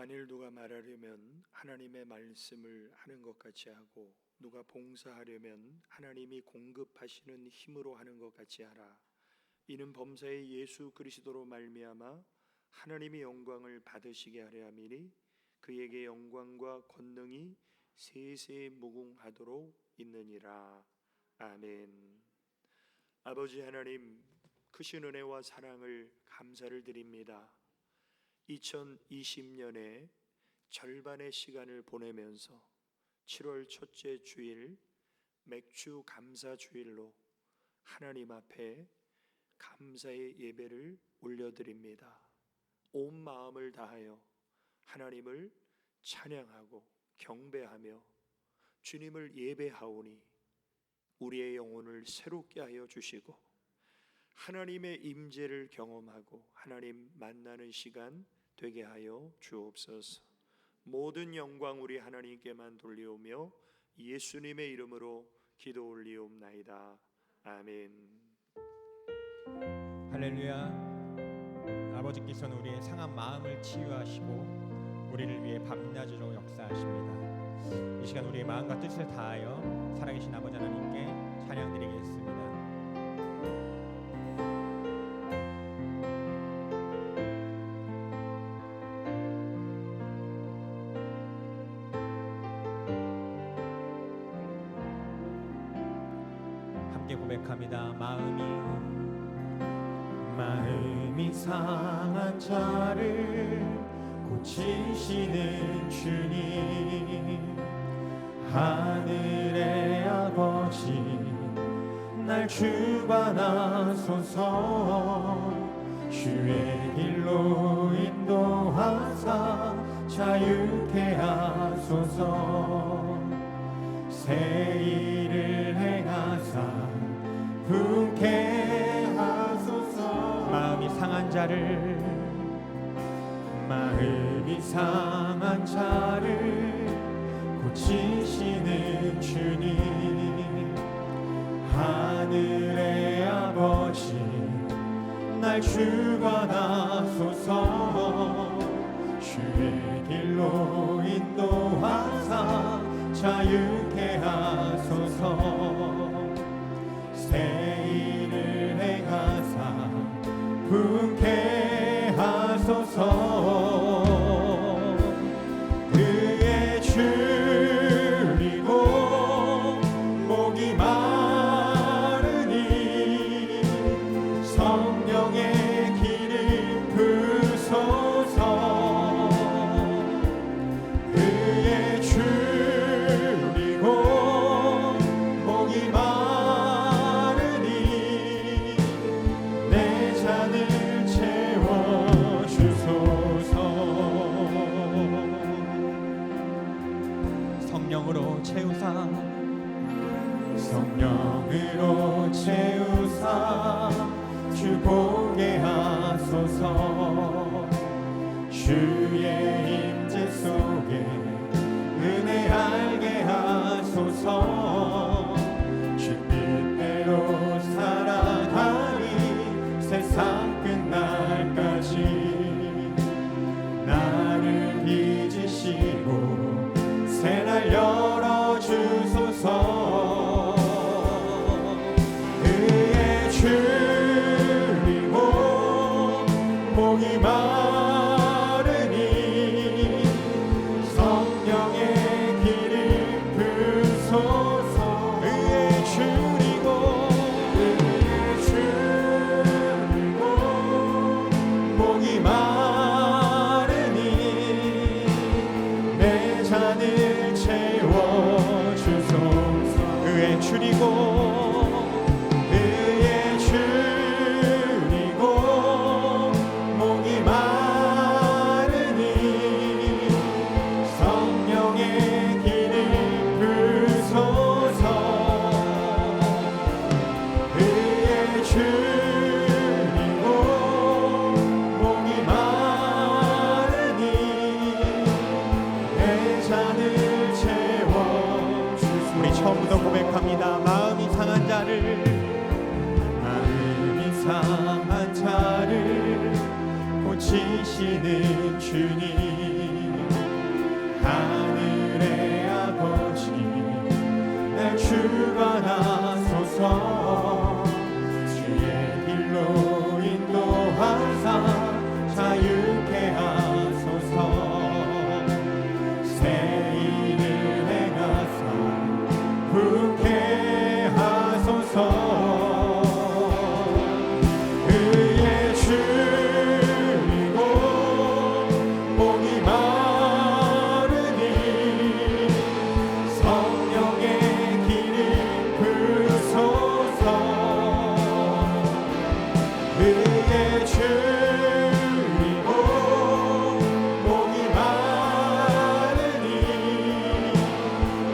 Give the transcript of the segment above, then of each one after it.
만일 누가 말하려면 하나님의 말씀을 하는 것 같이 하고 누가 봉사하려면 하나님이 공급하시는 힘으로 하는 것 같이 하라. 이는 범사의 예수 그리스도로 말미암아 하나님이 영광을 받으시게 하려 함이니 그에게 영광과 권능이 세세 무궁하도록 있느니라. 아멘. 아버지 하나님, 크신 은혜와 사랑을 감사를 드립니다. 2020년의 절반의 시간을 보내면서 7월 첫째 주일 맥주 감사 주일로 하나님 앞에 감사의 예배를 올려드립니다. 온 마음을 다하여 하나님을 찬양하고 경배하며 주님을 예배하오니 우리의 영혼을 새롭게 하여 주시고 하나님의 임재를 경험하고 하나님 만나는 시간 되게 하여 주옵소서. 모든 영광 우리 하나님께만 돌리오며 예수님의 이름으로 기도 올리옵나이다. 아멘. 할렐루야. 아버지께서는 우리의 상한 마음을 치유하시고 우리를 위해 밤낮으로 역사하십니다. 이 시간 우리의 마음과 뜻을 다하여 살아계신 아버지 하나님께 찬양드리겠습니다. 함께 고백합니다. 마음이 상한 자를 고치시는 주님, 하늘의 아버지 날 주관하소서. 주의 길로 인도하사 자유케 하소서. 새 일을 행하사 분케 하소서. 마음이 상한 자를 고치시는 주님, 하늘의 아버지 날 주관하소서. 주의 길로 인도하사 자유케 하소서. 새 일을 행하사 분케 하소서. 그의 줄이고 목이 마르니 성령의 기름 부소서. 그의 줄이고 목이 마르니 내 잔을 채워주소서. 성령으로 채우사 주 보게 하소서. 주의 임재 속에 은혜 알게 하소서. 주 뜻대로 살아가리 세상 끝날까지. 나를 빚으시고 새날 열어주소서. 그의 줄이고 목이 마르니 성령의 기름 부소서. 그의 줄이고 목이 마르니 내 잔을 채워주소서. 그의 줄이고 목이 마르니 성령의 기름 부소서. 그의 줄이고 목이 마르니 내 잔을 채워주소서. 우리 처음부터 고백합니다. 마음이 상한 자를 고치시는 주님, 주관하소서. 주의 길로 인도하사 자유케 하소서. 새 일을 행하사 부흥케 하소서. 그의 줄이고 목이 마르니 성령의 길을 부소서. 그의 줄이고 목이 마르니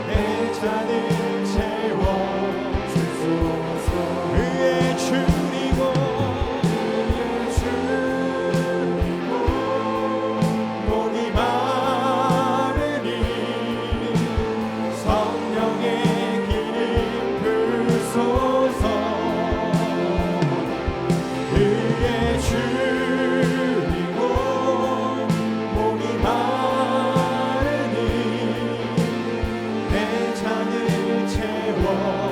내 잔을 채워주소서. 그의 줄이고 목이 마르니 성령의 길을 부소서. 그의 줄이고 목이 마르니 내 잔을 채워주소서.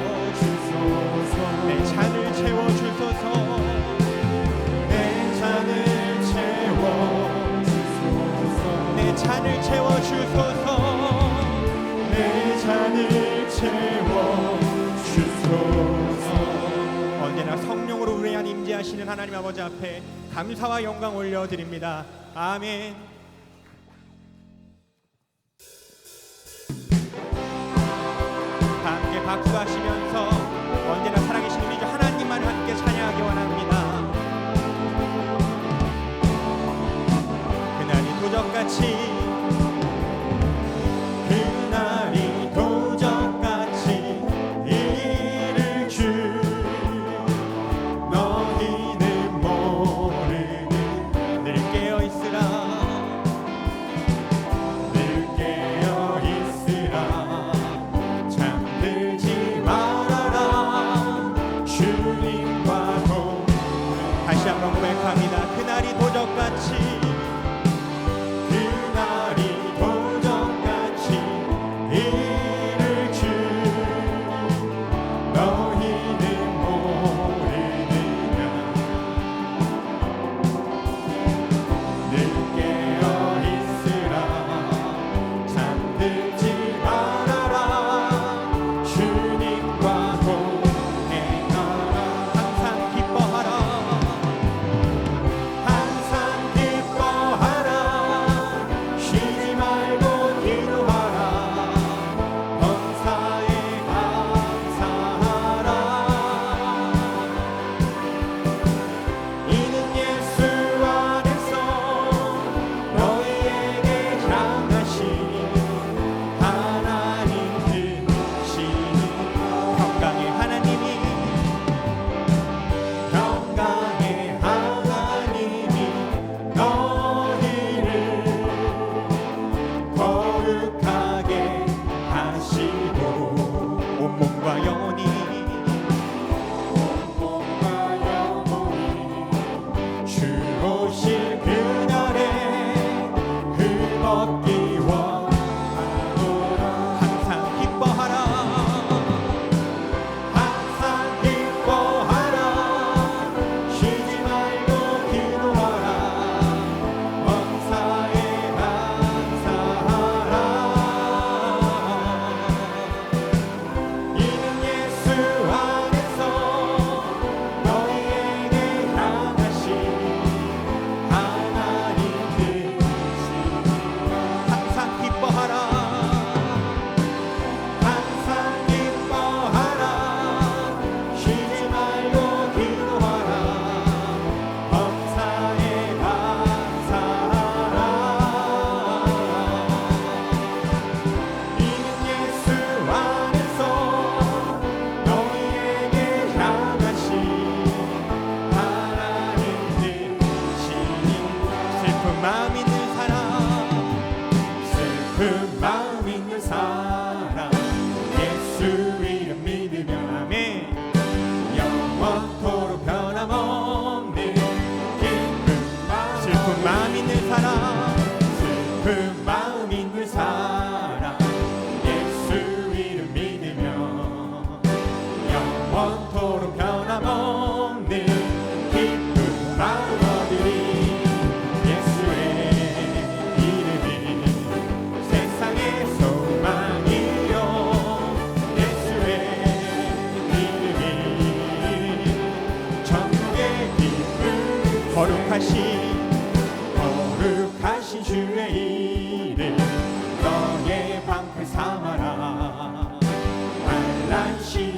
내 잔을 채워주소서. 내 잔을 채워주소서. 내 잔을 채워주소서. 내 잔을 채워주소서. 언제나 성령으로 우리 안 임재하시는 하나님 아버지 앞에 감사와 영광 올려드립니다. 아멘. 다 함께 박수하시면서 언제나 살아계신 우리 주 하나님만 함께 찬양하기 원합니다. 그날이 도적같이 이를 주 너희는 모르는 늘 깨어있으라. 늘 깨어있으라. 잠들지 말아라. 주님과 다시 한번 고백합니다. 그날이 도적같이 그날이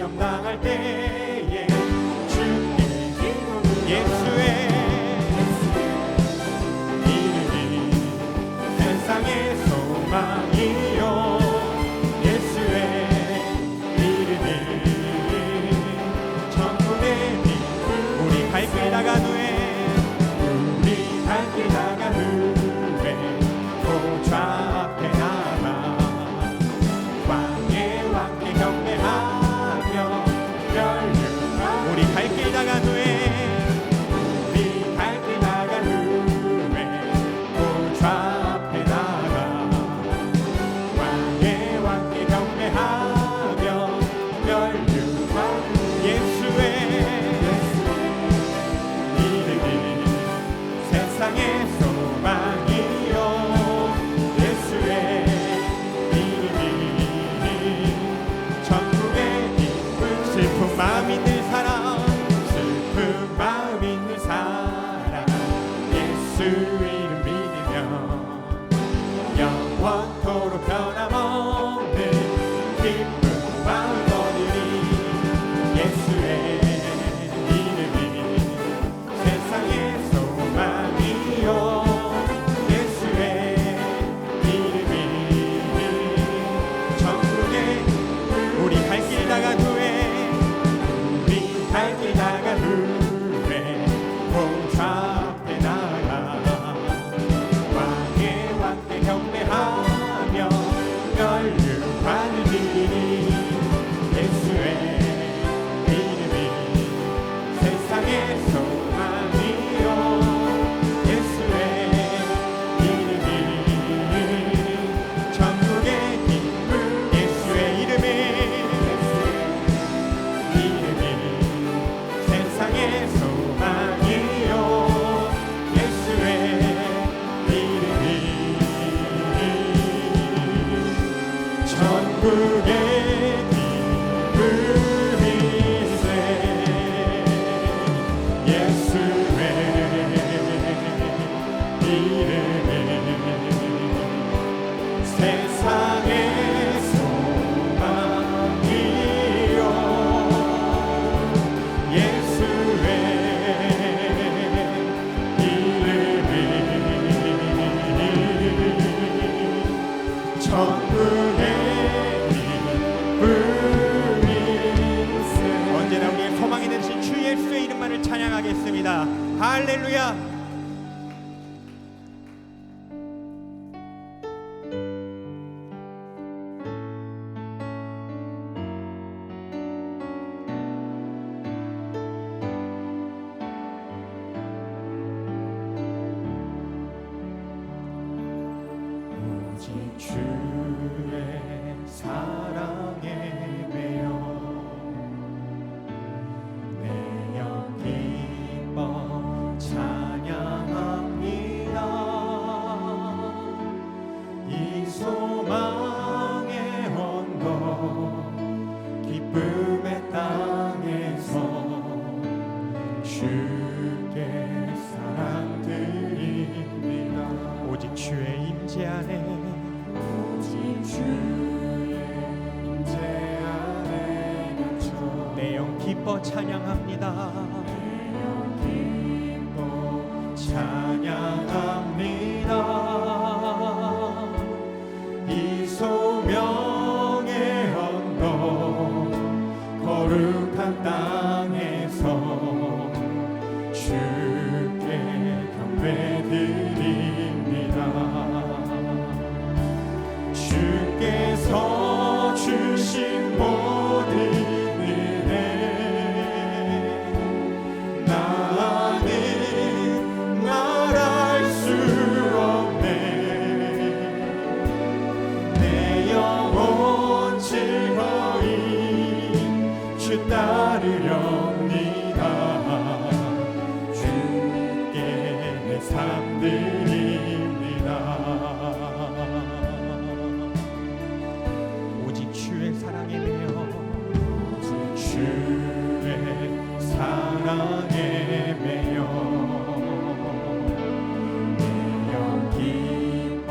시험당할 때에 주께 예수의 이름이 세상의 소망이요 예수의 이름이 천국의 빛 우리 갈 길 나간 후에 우리 갈 길 나간 후에 보좌 앞에 나가 왕의 왕께 경배하며 멸류관 우리 갈 길 나간 후에 우리 갈 길 나간 후에 보좌 앞에 나가 왕의 왕께 경배하며 멸류관 예수의 이름이 세상의 소망이요 예수의 이름이 천국의 기쁨 슬픈 마음 있는 사람 슬픈 마음 있는 사람 예수 이름 믿으며 영원토록 변함없는 기쁨 마음 얻으리 예수의 이름이 세상의 소망이요 예수의 이름이 천국의 우리 갈 길 나간 후에 우리 갈 길 나간 후에 보좌 앞에 나가 왕의 왕께 경배하며 멸류관을 드리니 예수의 이름이 세상의 소망이요 예수의 이름이 천국의 기쁨 예수의 이름이 세상의 소망이요 예수의 이름이 천국의 기쁨이세 예수의 이름이 세상의 소망이요 예수의 이름이 천국의 기쁨이세 언제나 우리의 소망이 되신 주 예수의 이름만을 찬양하겠습니다. 할렐루야. 오직 주의 사랑에 매여 내 영 기뻐 찬양합니다. 이 소망의 언덕 기쁨의 땅에서 주께 사랑드립니다. 오직 주의 임재 안에 오직 주의 임재 안에 갇혀 내 영 기뻐 찬양합니다. 내 영 기뻐 찬양합니다. 이 소명의 언덕 거룩한 땅에서 주께 경배드립니다. 주께서 주신 모든 은혜 나는 말할 수 없네. 내 영혼 즐거이 주 따르렵니다. 주께 내 삶 드립니다. 오직 주의 사랑에 매여 오직 주의 사랑에 매여 내 영 기뻐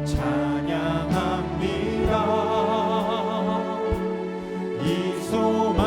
찬양합니다. 이 소망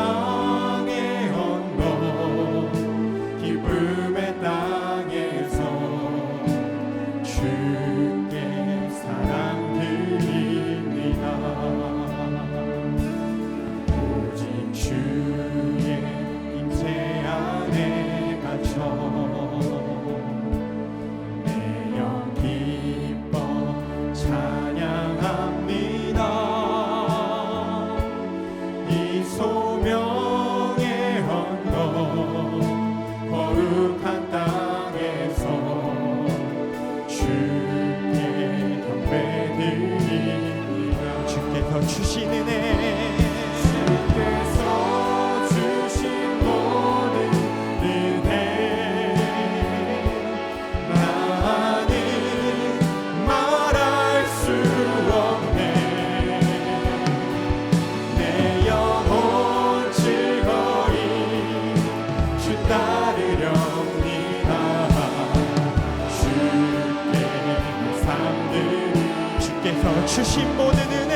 주신 모든 은혜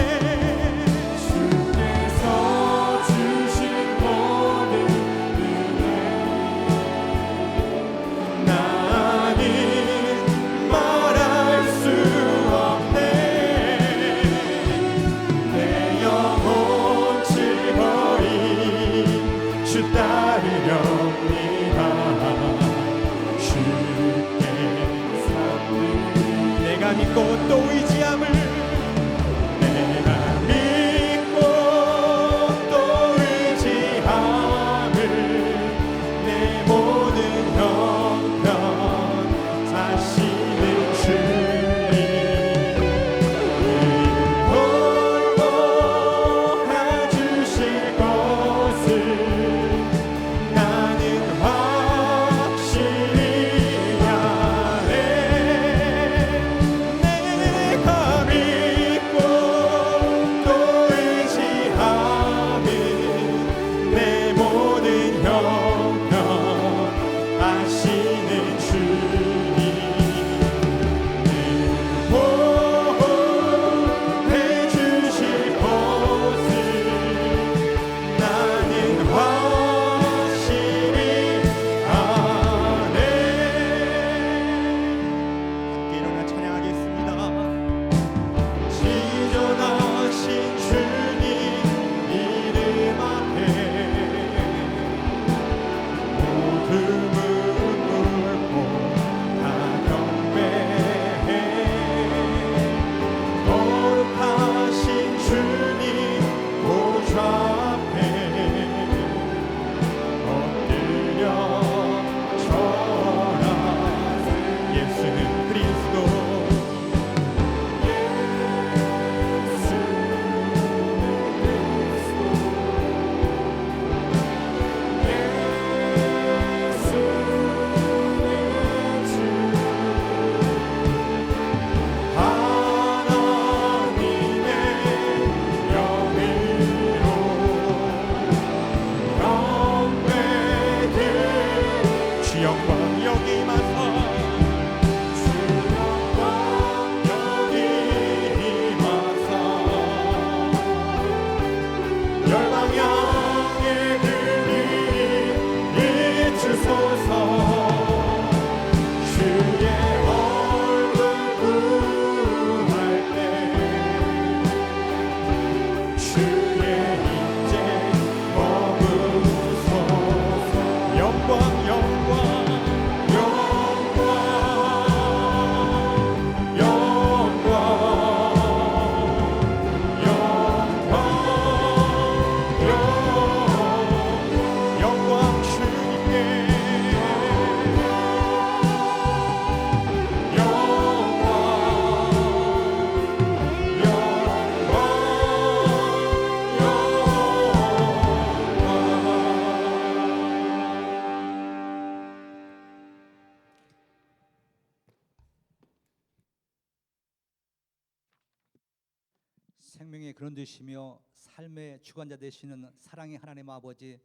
주께서 주신 모든 은혜 나는 말할 수 없네 내 영혼 즐거이 주 따르렵니다 주께 삼는 내가 믿고 또 의지함을 내가 믿고 또 의지함을 내 모든 형편 사시는 주님 돌보아 주실 것을 나는 확실히 아네 내가 믿고 또 의지함은 내 모든 형편 아시는 주님 보호해 주실 것을 나는 확실히 아네 함께 일어나 찬양하겠습니다 지존하신 주님 이름 앞에 모든 무릎 꿇고 다 경배해 거룩하신 주님 보좌 앞에 엎드려 절하 예수는 그리스도 하나님의 영으로 영배들 주 영광 여기 임하사 주 영광 여기 임하사 열방 향해 그리 비추소서 주의 얼굴 구할 때 주의 임재 머무소서 영광 영광 영광 영광 영광 주님께 생명의 그런듯이며 삶의 주관자 되시는 사랑의 하나님 아버지,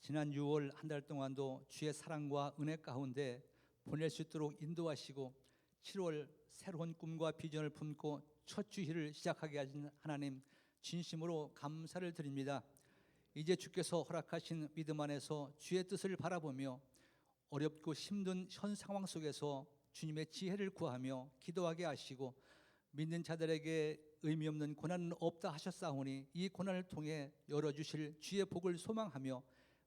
지난 6월 한 달 동안도 주의 사랑과 은혜 가운데 보낼 수 있도록 인도하시고 7월 새로운 꿈과 비전을 품고 첫 주일을 시작하게 하신 하나님 진심으로 감사를 드립니다. 이제 주께서 허락하신 믿음 안에서 주의 뜻을 바라보며 어렵고 힘든 현 상황 속에서 주님의 지혜를 구하며 기도하게 하시고 믿는 자들에게 의미 없는 고난은 없다 하셨사오니 이 고난을 통해 열어주실 주의 복을 소망하며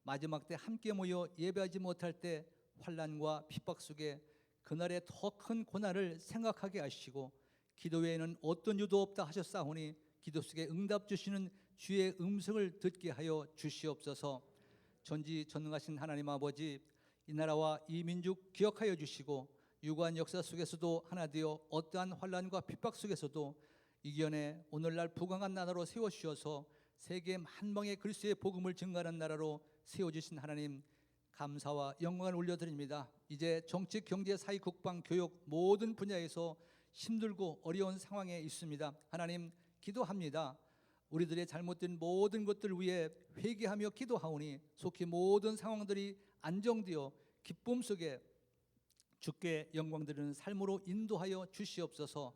마지막 때 함께 모여 예배하지 못할 때 환난과 핍박 속에 그날의 더 큰 고난을 생각하게 하시고 기도 외에는 어떤 이유도 없다 하셨사오니 기도 속에 응답 주시는 주의 음성을 듣게 하여 주시옵소서. 전지전능하신 하나님 아버지, 이 나라와 이 민족 기억하여 주시고 유구한 역사 속에서도 하나 되어 어떠한 환난과 핍박 속에서도 이겨내 오늘날 부강한 나라로 세워주셔서 세계 만방의 그리스도의 복음을 증가하는 나라로 세워주신 하나님 감사와 영광을 올려드립니다. 이제 정치, 경제, 사회, 국방, 교육 모든 분야에서 힘들고 어려운 상황에 있습니다. 하나님 기도합니다. 우리들의 잘못된 모든 것들 위해 회개하며 기도하오니 속히 모든 상황들이 안정되어 기쁨 속에 주께 영광 드리는 삶으로 인도하여 주시옵소서.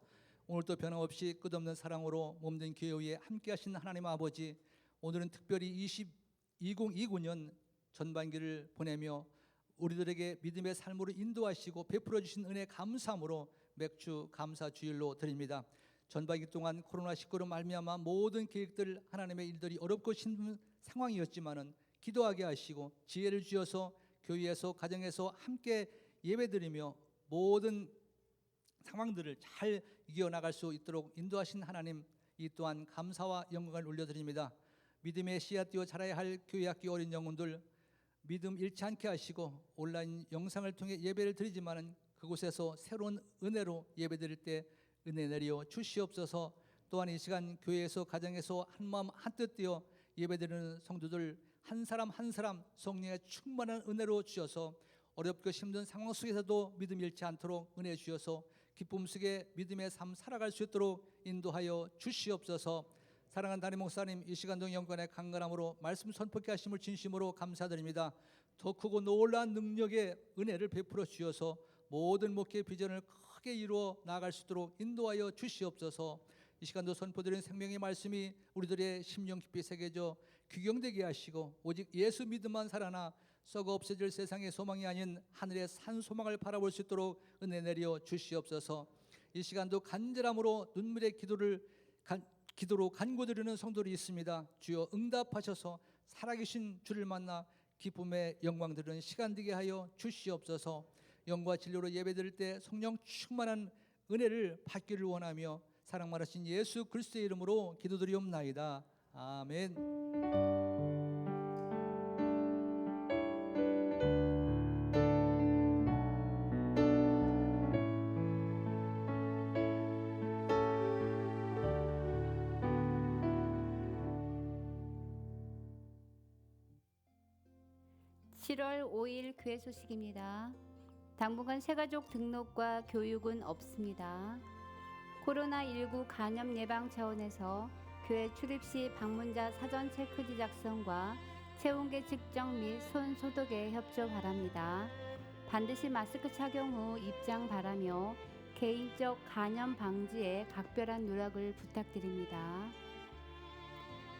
오늘도 변함없이 끝없는 사랑으로 몸된 교회 위에 함께 하시는 하나님 아버지, 오늘은 특별히 2029년 전반기를 보내며 우리들에게 믿음의 삶으로 인도하시고 베풀어 주신 은혜 감사함으로 맥주 감사 주일로 드립니다. 전반기 동안 코로나19로 말미암아 모든 계획들, 하나님의 일들이 어렵고 힘든 상황이었지만은 기도하게 하시고 지혜를 주셔서 교회에서 가정에서 함께 예배드리며 모든 상황들을 잘 이겨나갈 수 있도록 인도하신 하나님, 이 또한 감사와 영광을 올려드립니다. 믿음의 씨앗 띄어 자라야 할 교회 학교 어린 영혼들 믿음 잃지 않게 하시고 온라인 영상을 통해 예배를 드리지만은 그곳에서 새로운 은혜로 예배드릴 때 은혜 내려 주시옵소서. 또한 이 시간 교회에서 가정에서 한마음 한뜻 되어 예배드리는 성도들 한 사람 한 사람 성령의 충만한 은혜로 주셔서 어렵고 힘든 상황 속에서도 믿음 잃지 않도록 은혜 주셔서 기쁨 속에 믿음의 삶 살아갈 수 있도록 인도하여 주시옵소서. 사랑하는 담임 목사님, 이 시간도 영광의 강건함으로 말씀 선포케 하심을 진심으로 감사드립니다. 더 크고 놀라운 능력의 은혜를 베풀어 주셔서 모든 목회 비전을 크게 이루어 나아갈 수 있도록 인도하여 주시옵소서. 이 시간도 선포드린 생명의 말씀이 우리들의 심령 깊이 새겨져 귀경되게 하시고 오직 예수 믿음만 살아나 썩어 없어질 세상의 소망이 아닌 하늘의 산 소망을 바라볼 수 있도록 은혜 내려 주시옵소서. 이 시간도 간절함으로 눈물의 기도로 간구드리는 성도들이 있습니다. 주여 응답하셔서 살아계신 주를 만나 기쁨의 영광 드리는 시간 되게 하여 주시옵소서. 영과 진리로 예배드릴 때 성령 충만한 은혜를 받기를 원하며 사랑 많으신 예수 그리스도의 이름으로 기도드리옵나이다. 아멘. 7월 5일 교회 소식입니다. 당분간 새가족 등록과 교육은 없습니다. 코로나19 감염 예방 차원에서 교회 출입 시 방문자 사전 체크지 작성과 체온계 측정 및 손 소독에 협조 바랍니다. 반드시 마스크 착용 후 입장 바라며 개인적 감염 방지에 각별한 노력을 부탁드립니다.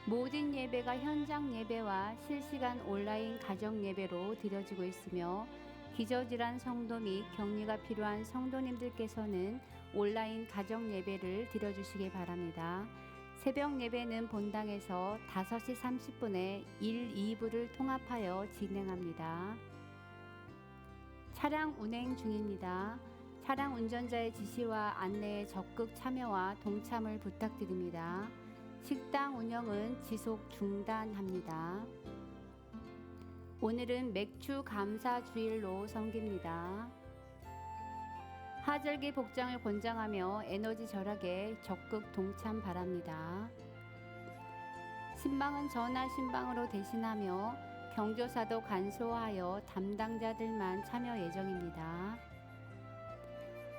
모든 예배가 현장 예배와 실시간 온라인 가정 예배로 드려지고 있으며 기저질환 성도 및 격리가 필요한 성도님들께서는 온라인 가정 예배를 드려주시기 바랍니다. 새벽 예배는 본당에서 5시 30분에 1, 2부를 통합하여 진행합니다. 차량 운행 중입니다. 차량 운전자의 지시와 안내에 적극 참여와 동참을 부탁드립니다. 식당 운영은 지속 중단합니다. 오늘은 맥주 감사 주일로 섬깁니다. 하절기 복장을 권장하며 에너지 절약에 적극 동참 바랍니다. 신방은 전화 신방으로 대신하며 경조사도 간소화하여 담당자들만 참여 예정입니다.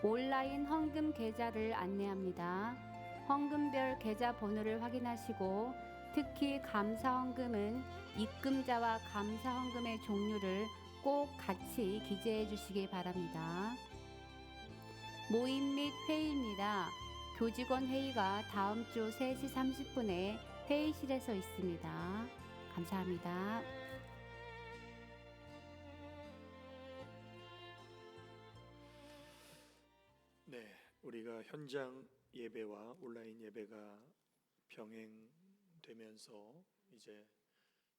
온라인 헌금 계좌를 안내합니다. 헌금별 계좌 번호를 확인하시고 특히 감사헌금은 입금자와 감사헌금의 종류를 꼭 같이 기재해 주시기 바랍니다. 모임 및 회의입니다. 교직원 회의가 다음 주 3시 30분에 회의실에서 있습니다. 감사합니다. 네, 우리가 현장 예배와 온라인 예배가 병행되면서 이제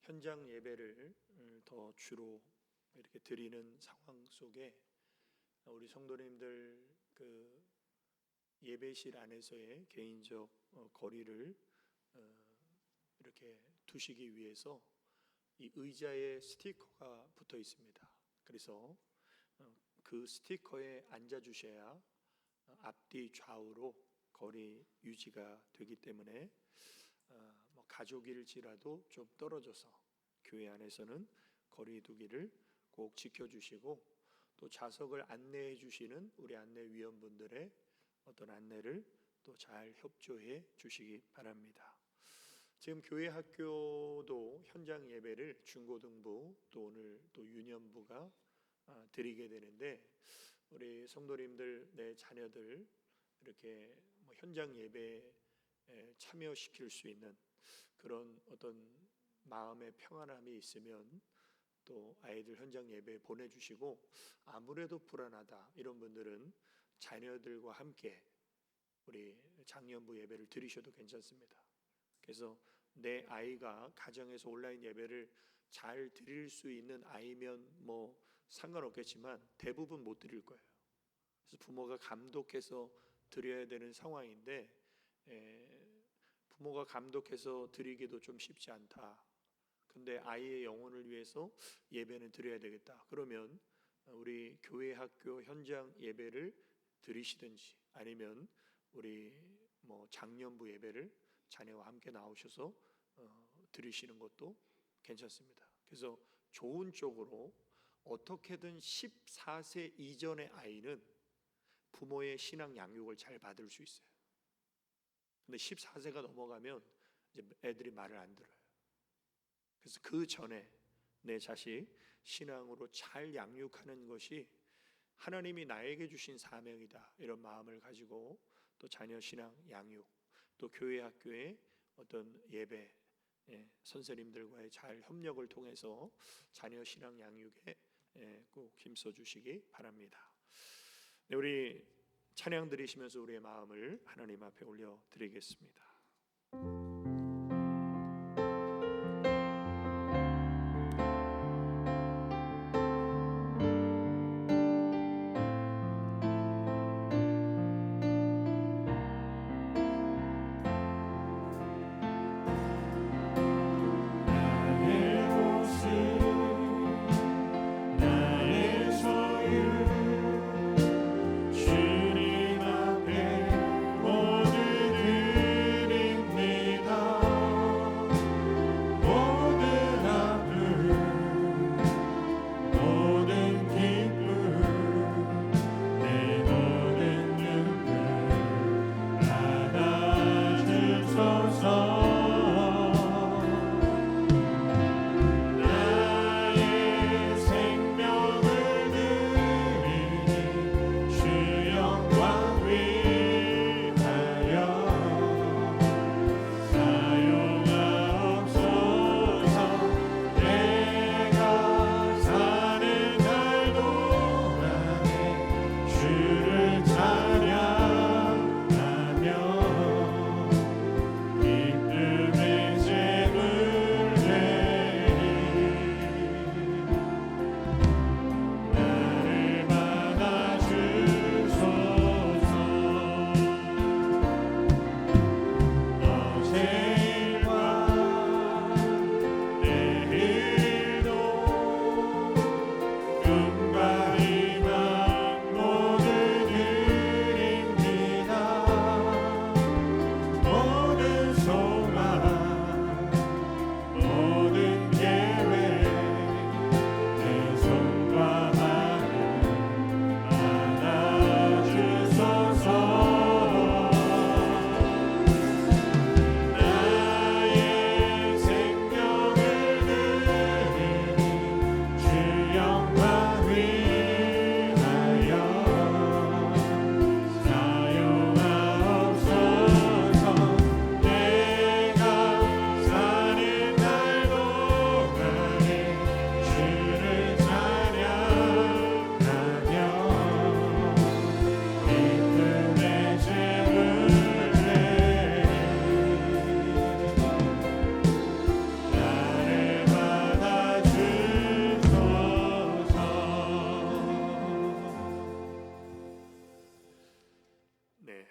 현장 예배를 더 주로 이렇게 드리는 상황 속에 우리 성도님들 그 예배실 안에서의 개인적 거리를 이렇게 두시기 위해서 이 의자에 스티커가 붙어 있습니다. 그래서 그 스티커에 앉아 주셔야 앞뒤 좌우로 거리 유지가 되기 때문에 뭐 가족일지라도 좀 떨어져서 교회 안에서는 거리 두기를 꼭 지켜주시고 또 좌석을 안내해 주시는 우리 안내위원분들의 어떤 안내를 또 잘 협조해 주시기 바랍니다. 지금 교회 학교도 현장 예배를 중고등부 또 오늘 또 유년부가 드리게 되는데 우리 성도님들 내 자녀들 이렇게 현장 예배에 참여시킬 수 있는 그런 어떤 마음의 평안함이 있으면 또 아이들 현장 예배에 보내주시고, 아무래도 불안하다 이런 분들은 자녀들과 함께 우리 장년부 예배를 드리셔도 괜찮습니다. 그래서 내 아이가 가정에서 온라인 예배를 잘 드릴 수 있는 아이면 뭐 상관없겠지만 대부분 못 드릴 거예요. 그래서 부모가 감독해서 드려야 되는 상황인데 부모가 감독해서 드리기도 좀 쉽지 않다. 근데 아이의 영혼을 위해서 예배는 드려야 되겠다. 그러면 우리 교회 학교 현장 예배를 드리시든지 아니면 우리 장년부 예배를 자녀와 함께 나오셔서 드리시는 것도 괜찮습니다. 그래서 좋은 쪽으로 어떻게든 14세 이전의 아이는 부모의 신앙 양육을 잘 받을 수 있어요. 근데 14세가 넘어가면 이제 애들이 말을 안 들어요. 그래서 그 전에 내 자식 신앙으로 잘 양육하는 것이 하나님이 나에게 주신 사명이다, 이런 마음을 가지고 또 자녀 신앙 양육, 또 교회 학교의 어떤 예배, 선생님들과의 잘 협력을 통해서 자녀 신앙 양육에 꼭 힘써 주시기 바랍니다. 네, 우리 찬양 드리시면서 우리의 마음을 하나님 앞에 올려 드리겠습니다.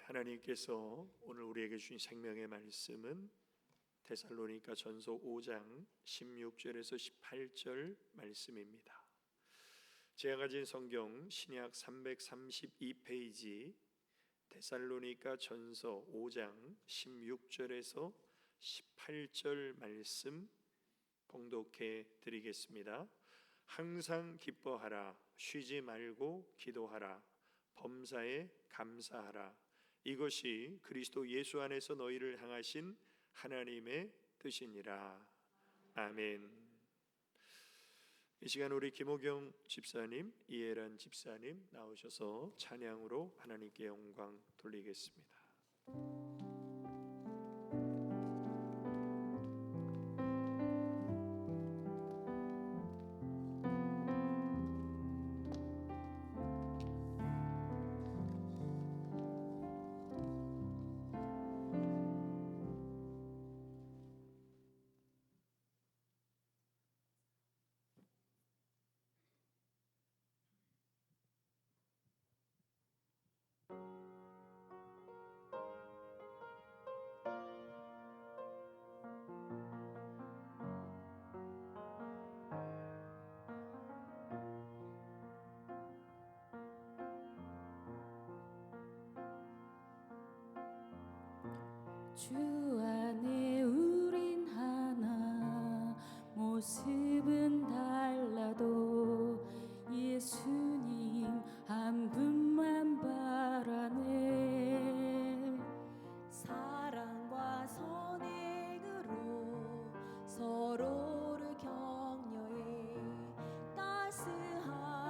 하나님께서 오늘 우리에게 주신 생명의 말씀은 데살로니가 전서 5장 16절에서 18절 말씀입니다. 제가 가진 성경 신약 332페이지 데살로니가 전서 5장 16절에서 18절 말씀 봉독해 드리겠습니다. 항상 기뻐하라, 쉬지 말고 기도하라, 범사에 감사하라. 이것이 그리스도 예수 안에서 너희를 향하신 하나님의 뜻이니라. 아멘. 이 시간 우리 김호경 집사님, 이해란 집사님 나오셔서 찬양으로 하나님께 영광 돌리겠습니다. 주 안에 우린 하나, 모습은 달라도 예수님 한 분만 바라네. 사랑과 선행으로 서로를 격려해 따스함으로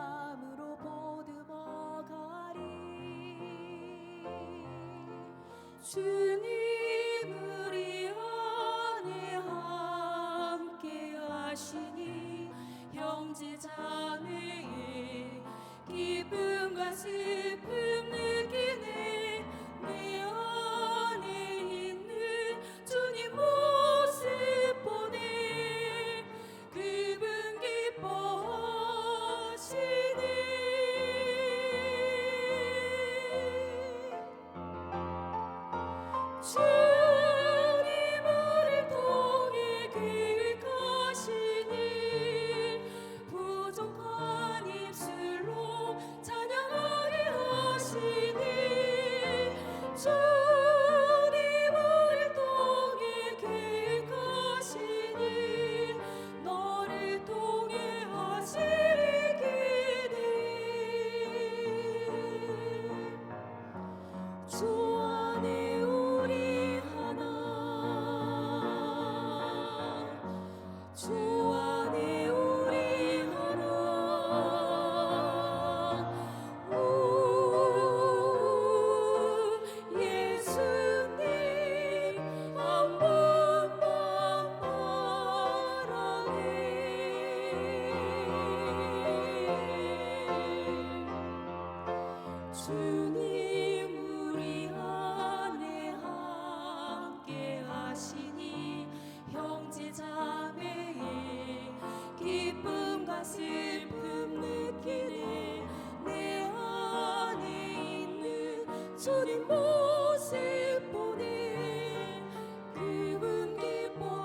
보듬어 가리. 주님 우리 안에 함께 하시니 형제 자매의 기쁨과 슬픔 느끼네. 내 안에 있는 주님 모습 보내 그분 기뻐하시네. 주님 우리를 통해 계획하시니 부족한 입술로 찬양하게 하시니. 주님 우리를 통해 계획하시니 너를 통해 하시리 기대해. 주 안에 우리 하나, 주 안에 우리 하나. 예수님 한 번만 바라네. 주님 우리 안에 함께 하시니 형제 자매의 기쁨과 슬픔 느끼네. 내 안에 있는 주님 모습 보내 그분 기뻐하시네.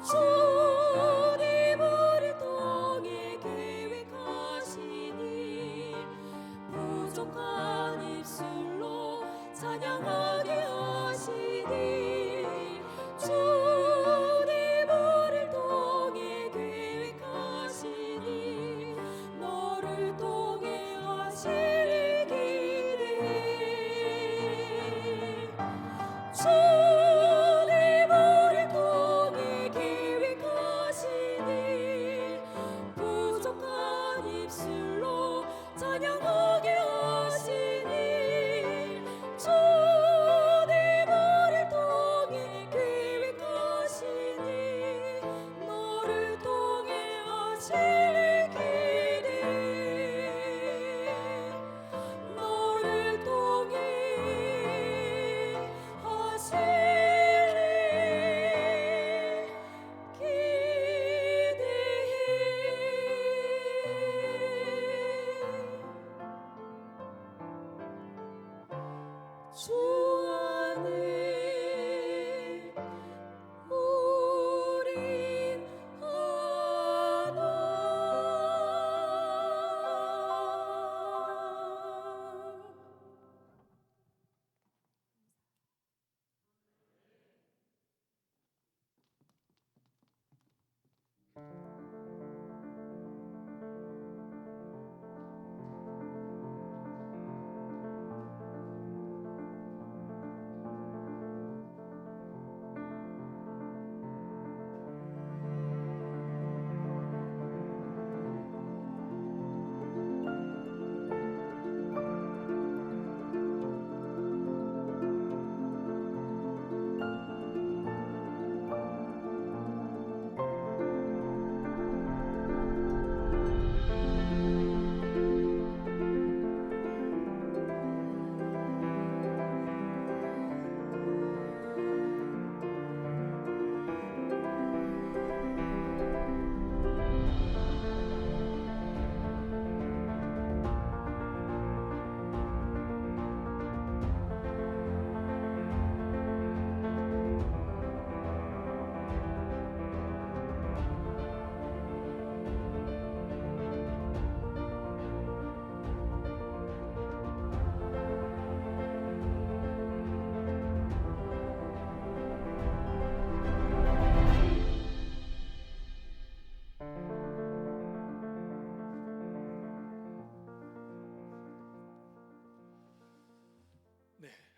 주님 우리를 통해 계획하시니 부족한 입술로 찬양하게 하시니. 주님 우리를 통해 계획하시니 너를 통해 하시리 기대해. 주님 우리를 통해 계획하시니 부족한 입술로 찬양하게 하시니. 주님 우리를 통해 계획하시니 너를 통해 하시리 기대해. 너를 통해 하시리 기대해. 주 안에 우린 하나.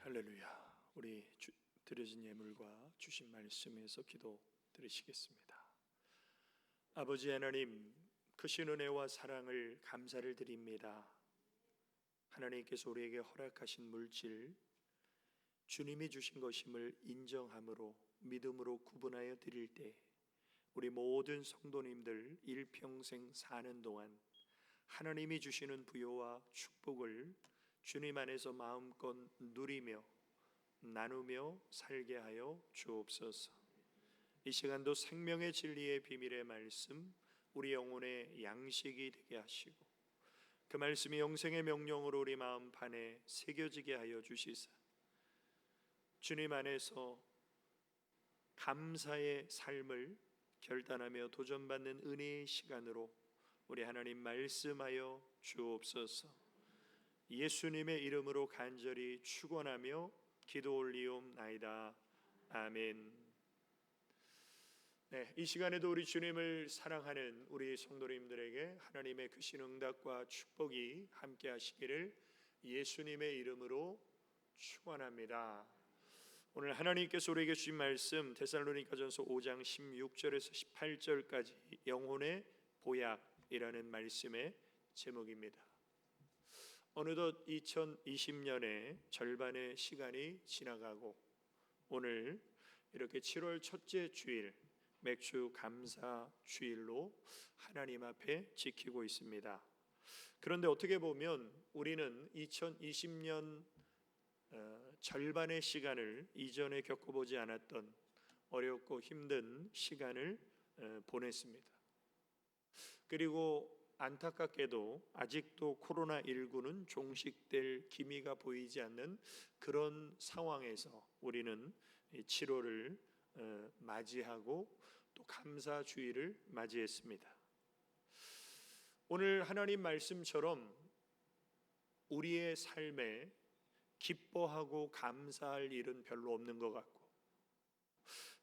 할렐루야. 우리 드려진 예물과 주신 말씀에서 기도 드리시겠습니다. 아버지 하나님, 크신 은혜와 사랑을 감사를 드립니다. 하나님께서 우리에게 허락하신 물질, 주님이 주신 것임을 인정함으로 믿음으로 구분하여 드릴 때 우리 모든 성도님들 일평생 사는 동안 하나님이 주시는 부요와 축복을 주님 안에서 마음껏 누리며 나누며 살게 하여 주옵소서. 이 시간도 생명의 진리의 비밀의 말씀 우리 영혼의 양식이 되게 하시고 그 말씀이 영생의 명령으로 우리 마음 판에 새겨지게 하여 주시사 주님 안에서 감사의 삶을 결단하며 도전받는 은혜의 시간으로 우리 하나님 말씀하여 주옵소서. 예수님의 이름으로 간절히 축원하며 기도 올리옵나이다. 아멘. 네, 이 시간에도 우리 주님을 사랑하는 우리 성도님들에게 하나님의 크신 응답과 축복이 함께 하시기를 예수님의 이름으로 축원합니다. 오늘 하나님께서 우리에게 주신 말씀 데살로니가전서 5장 16절에서 18절까지 영혼의 보약이라는 말씀의 제목입니다. 어느덧 2020년의 절반의 시간이 지나가고 오늘 이렇게 7월 첫째 주일 맥주 감사 주일로 하나님 앞에 지키고 있습니다. 그런데 어떻게 보면 우리는 2020년 절반의 시간을 이전에 겪어보지 않았던 어렵고 힘든 시간을 보냈습니다. 그리고 안타깝게도 아직도 코로나19는 종식될 기미가 보이지 않는 그런 상황에서 우리는 7월을 맞이하고 또 감사주의를 맞이했습니다. 오늘 하나님 말씀처럼 우리의 삶에 기뻐하고 감사할 일은 별로 없는 것 같고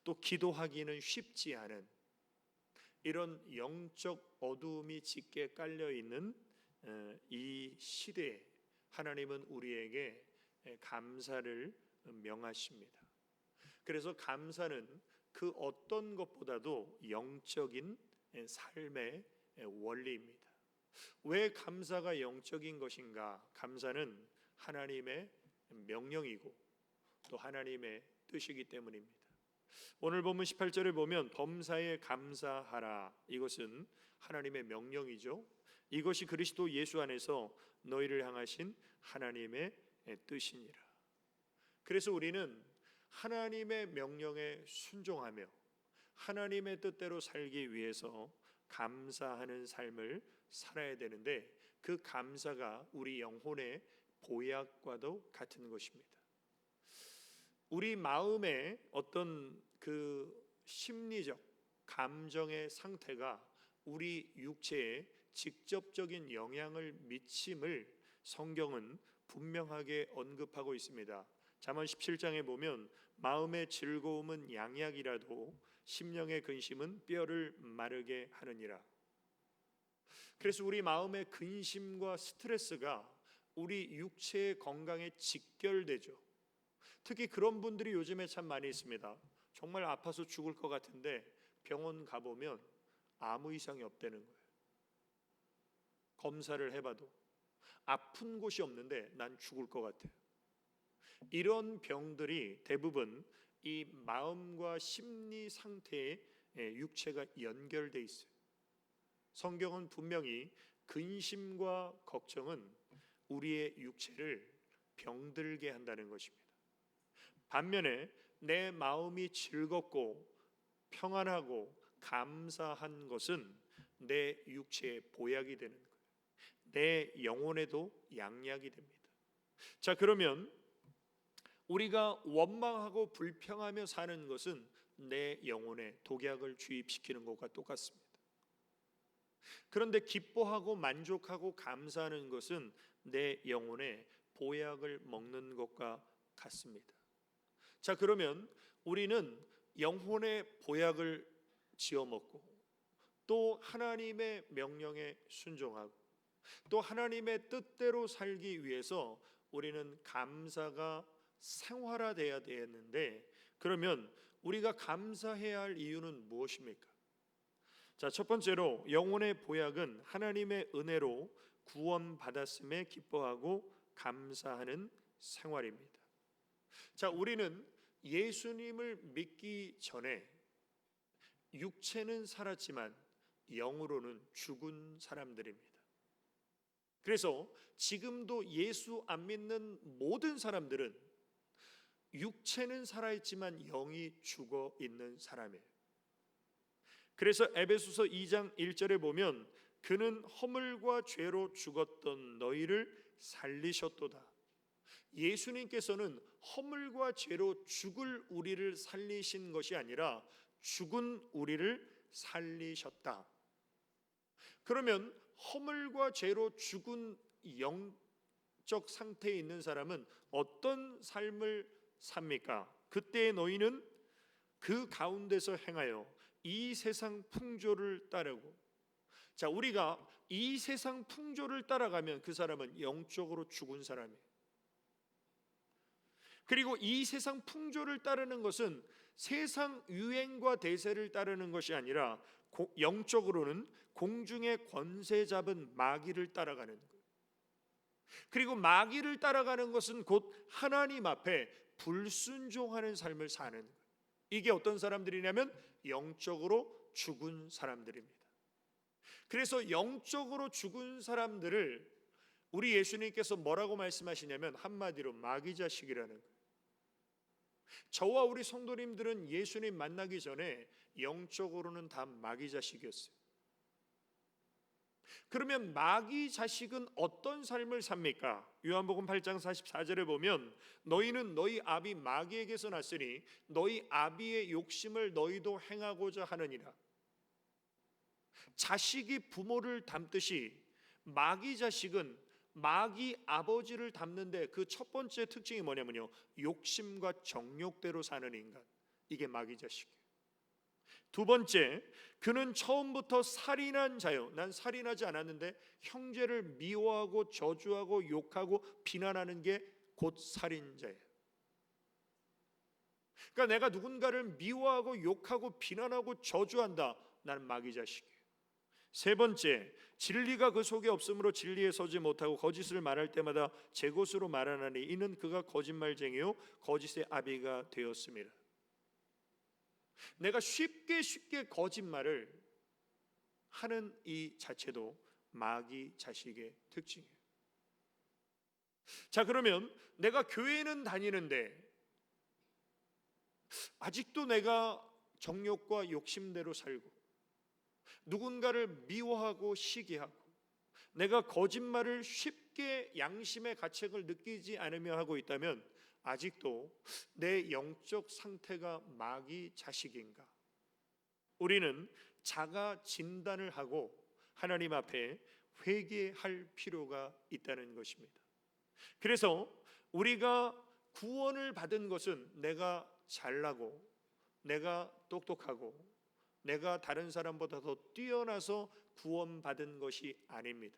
또 기도하기는 쉽지 않은 이런 영적 어두움이 짙게 깔려있는 이 시대에 하나님은 우리에게 감사를 명하십니다. 그래서 감사는 그 어떤 것보다도 영적인 삶의 원리입니다. 왜 감사가 영적인 것인가? 감사는 하나님의 명령이고 또 하나님의 뜻이기 때문입니다. 오늘 본문 18절에 보면 범사에 감사하라. 이것은 하나님의 명령이죠. 이것이 그리스도 예수 안에서 너희를 향하신 하나님의 뜻이니라. 그래서 우리는 하나님의 명령에 순종하며 하나님의 뜻대로 살기 위해서 감사하는 삶을 살아야 되는데 그 감사가 우리 영혼의 보약과도 같은 것입니다. 우리 마음의 어떤 그 심리적 감정의 상태가 우리 육체에 직접적인 영향을 미침을 성경은 분명하게 언급하고 있습니다. 잠언 17장에 보면 마음의 즐거움은 양약이라도 심령의 근심은 뼈를 마르게 하느니라. 그래서 우리 마음의 근심과 스트레스가 우리 육체의 건강에 직결되죠. 특히 그런 분들이 요즘에 참 많이 있습니다. 정말 아파서 죽을 것 같은데 병원 가보면 아무 이상이 없다는 거예요. 검사를 해봐도 아픈 곳이 없는데 난 죽을 것 같아요. 이런 병들이 대부분 이 마음과 심리 상태에 육체가 연결돼 있어요. 성경은 분명히 근심과 걱정은 우리의 육체를 병들게 한다는 것입니다. 반면에 내 마음이 즐겁고 평안하고 감사한 것은 내 육체의 보약이 되는 거예요. 내 영혼에도 양약이 됩니다. 자, 그러면 우리가 원망하고 불평하며 사는 것은 내 영혼에 독약을 주입시키는 것과 똑같습니다. 그런데 기뻐하고 만족하고 감사하는 것은 내 영혼에 보약을 먹는 것과 같습니다. 자, 그러면 우리는 영혼의 보약을 지어 먹고 또 하나님의 명령에 순종하고 또 하나님의 뜻대로 살기 위해서 우리는 감사가 생활화돼야 되는데, 그러면 우리가 감사해야 할 이유는 무엇입니까? 자, 첫 번째로 영혼의 보약은 하나님의 은혜로 구원받았음에 기뻐하고 감사하는 생활입니다. 자, 우리는 예수님을 믿기 전에 육체는 살았지만 영으로는 죽은 사람들입니다. 그래서 지금도 예수 안 믿는 모든 사람들은 육체는 살아있지만 영이 죽어 있는 사람이에요. 그래서 에베소서 2장 1절에 보면 그는 허물과 죄로 죽었던 너희를 살리셨도다. 예수님께서는 허물과 죄로 죽을 우리를 살리신 것이 아니라 죽은 우리를 살리셨다. 그러면 허물과 죄로 죽은 영적 상태에 있는 사람은 어떤 삶을 삽니까? 그때 너희는 그 가운데서 행하여 이 세상 풍조를 따르고, 자, 우리가 이 세상 풍조를 따라가면 그 사람은 영적으로 죽은 사람이에요. 그리고 이 세상 풍조를 따르는 것은 세상 유행과 대세를 따르는 것이 아니라 영적으로는 공중의 권세 잡은 마귀를 따라가는 거예요. 그리고 마귀를 따라가는 것은 곧 하나님 앞에 불순종하는 삶을 사는 거예요. 이게 어떤 사람들이냐면 영적으로 죽은 사람들입니다. 그래서 영적으로 죽은 사람들을 우리 예수님께서 뭐라고 말씀하시냐면 한마디로 마귀 자식이라는 거예요. 저와 우리 성도님들은 예수님 만나기 전에 영적으로는 다 마귀 자식이었어요. 그러면 마귀 자식은 어떤 삶을 삽니까? 요한복음 8장 44절에 보면 너희는 너희 아비 마귀에게서 났으니 너희 아비의 욕심을 너희도 행하고자 하느니라. 자식이 부모를 닮듯이 마귀 자식은 마귀 아버지를 닮는데 그 첫 번째 특징이 뭐냐면요, 욕심과 정욕대로 사는 인간. 이게 마귀 자식이에요. 두 번째, 그는 처음부터 살인한 자요. 난 살인하지 않았는데 형제를 미워하고 저주하고 욕하고 비난하는 게 곧 살인자예요. 그러니까 내가 누군가를 미워하고 욕하고 비난하고 저주한다, 나는 마귀 자식이에요. 세 번째, 진리가 그 속에 없으므로 진리에 서지 못하고 거짓을 말할 때마다 제 것으로 말하나니 이는 그가 거짓말쟁이요 거짓의 아비가 되었습니다. 내가 쉽게 거짓말을 하는 이 자체도 마귀 자식의 특징이에요. 자, 그러면 내가 교회는 다니는데 아직도 내가 정욕과 욕심대로 살고 누군가를 미워하고 시기하고 내가 거짓말을 쉽게 양심의 가책을 느끼지 않으며 하고 있다면 아직도 내 영적 상태가 마귀 자식인가? 우리는 자가 진단을 하고 하나님 앞에 회개할 필요가 있다는 것입니다. 그래서 우리가 구원을 받은 것은 내가 잘나고 내가 똑똑하고 내가 다른 사람보다 더 뛰어나서 구원받은 것이 아닙니다.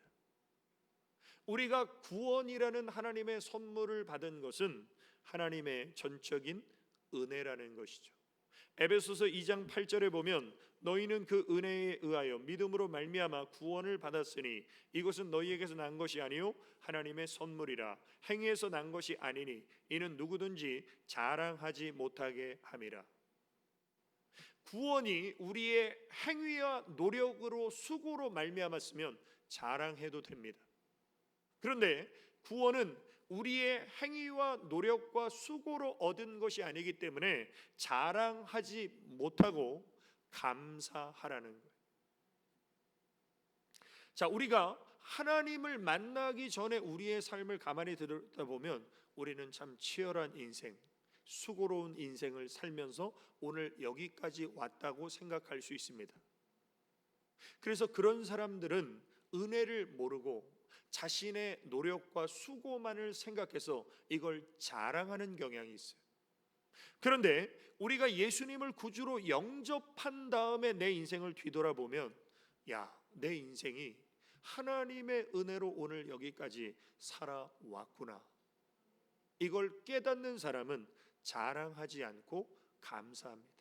우리가 구원이라는 하나님의 선물을 받은 것은 하나님의 전적인 은혜라는 것이죠. 에베소서 2장 8절에 보면 너희는 그 은혜에 의하여 믿음으로 말미암아 구원을 받았으니 이것은 너희에게서 난 것이 아니요 하나님의 선물이라. 행위에서 난 것이 아니니 이는 누구든지 자랑하지 못하게 함이라. 구원이 우리의 행위와 노력으로 수고로 말미암았으면 자랑해도 됩니다. 그런데 구원은 우리의 행위와 노력과 수고로 얻은 것이 아니기 때문에 자랑하지 못하고 감사하라는 거예요. 자, 우리가 하나님을 만나기 전에 우리의 삶을 가만히 들여다보면 우리는 참 치열한 인생, 수고로운 인생을 살면서 오늘 여기까지 왔다고 생각할 수 있습니다. 그래서 그런 사람들은 은혜를 모르고 자신의 노력과 수고만을 생각해서 이걸 자랑하는 경향이 있어요. 그런데 우리가 예수님을 구주로 영접한 다음에 내 인생을 뒤돌아보면 내 인생이 하나님의 은혜로 오늘 여기까지 살아왔구나. 이걸 깨닫는 사람은 자랑하지 않고 감사합니다.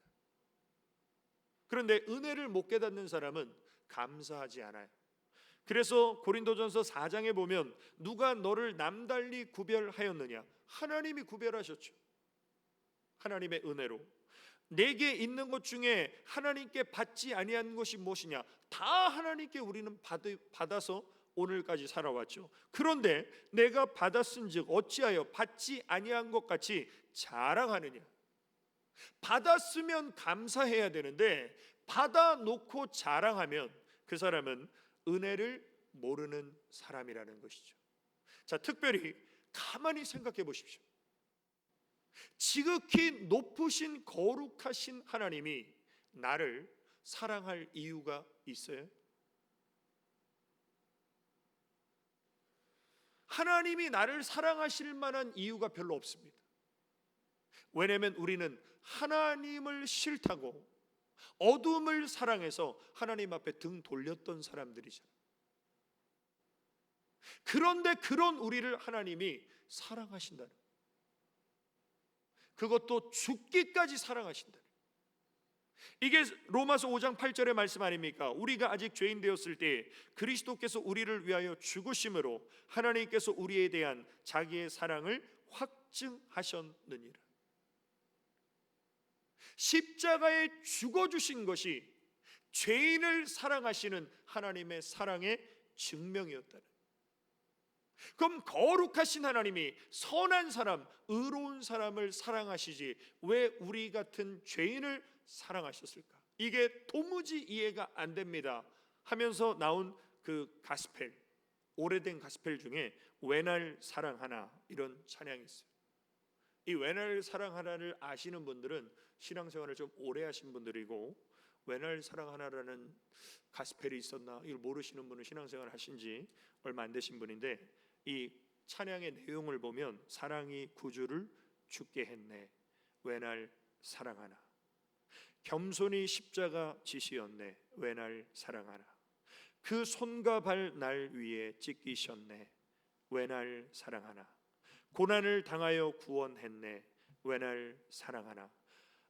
그런데 은혜를 못 깨닫는 사람은 감사하지 않아요. 그래서 고린도전서 4장에 보면 누가 너를 남달리 구별하였느냐? 하나님이 구별하셨죠. 하나님의 은혜로. 내게 있는 것 중에 하나님께 받지 아니한 것이 무엇이냐? 다 하나님께 우리는 받아서 오늘까지 살아왔죠. 그런데 내가 받았은즉 어찌하여 받지 아니한 것 같이 자랑하느냐? 받았으면 감사해야 되는데 받아놓고 자랑하면 그 사람은 은혜를 모르는 사람이라는 것이죠. 자, 특별히 가만히 생각해 보십시오. 지극히 높으신 거룩하신 하나님이 나를 사랑할 이유가 있어요? 하나님이 나를 사랑하실 만한 이유가 별로 없습니다. 왜냐하면 우리는 하나님을 싫다고 어둠을 사랑해서 하나님 앞에 등 돌렸던 사람들이잖아요. 그런데 그런 우리를 하나님이 사랑하신다는, 그것도 죽기까지 사랑하신다는, 이게 로마서 5장 8절의 말씀 아닙니까? 우리가 아직 죄인 되었을 때 그리스도께서 우리를 위하여 죽으심으로 하나님께서 우리에 대한 자기의 사랑을 확증하셨느니라. 십자가에 죽어주신 것이 죄인을 사랑하시는 하나님의 사랑의 증명이었다는. 그럼 거룩하신 하나님이 선한 사람, 의로운 사람을 사랑하시지 왜 우리 같은 죄인을 사랑하셨을까? 이게 도무지 이해가 안 됩니다 하면서 나온 그 가스펠, 오래된 가스펠 중에 왜 날 사랑하나, 이런 찬양이 있어요. 이 왜 날 사랑하나를 아시는 분들은 신앙생활을 좀 오래 하신 분들이고, 왜 날 사랑하나라는 가스펠이 있었나 이걸 모르시는 분은 신앙생활 하신 지 얼마 안 되신 분인데, 이 찬양의 내용을 보면 사랑이 구주를 죽게 했네, 왜 날 사랑하나, 겸손히 십자가 지시었네, 왜 날 사랑하나, 그 손과 발 날 위에 찢기셨네, 왜 날 사랑하나, 고난을 당하여 구원했네, 왜 날 사랑하나,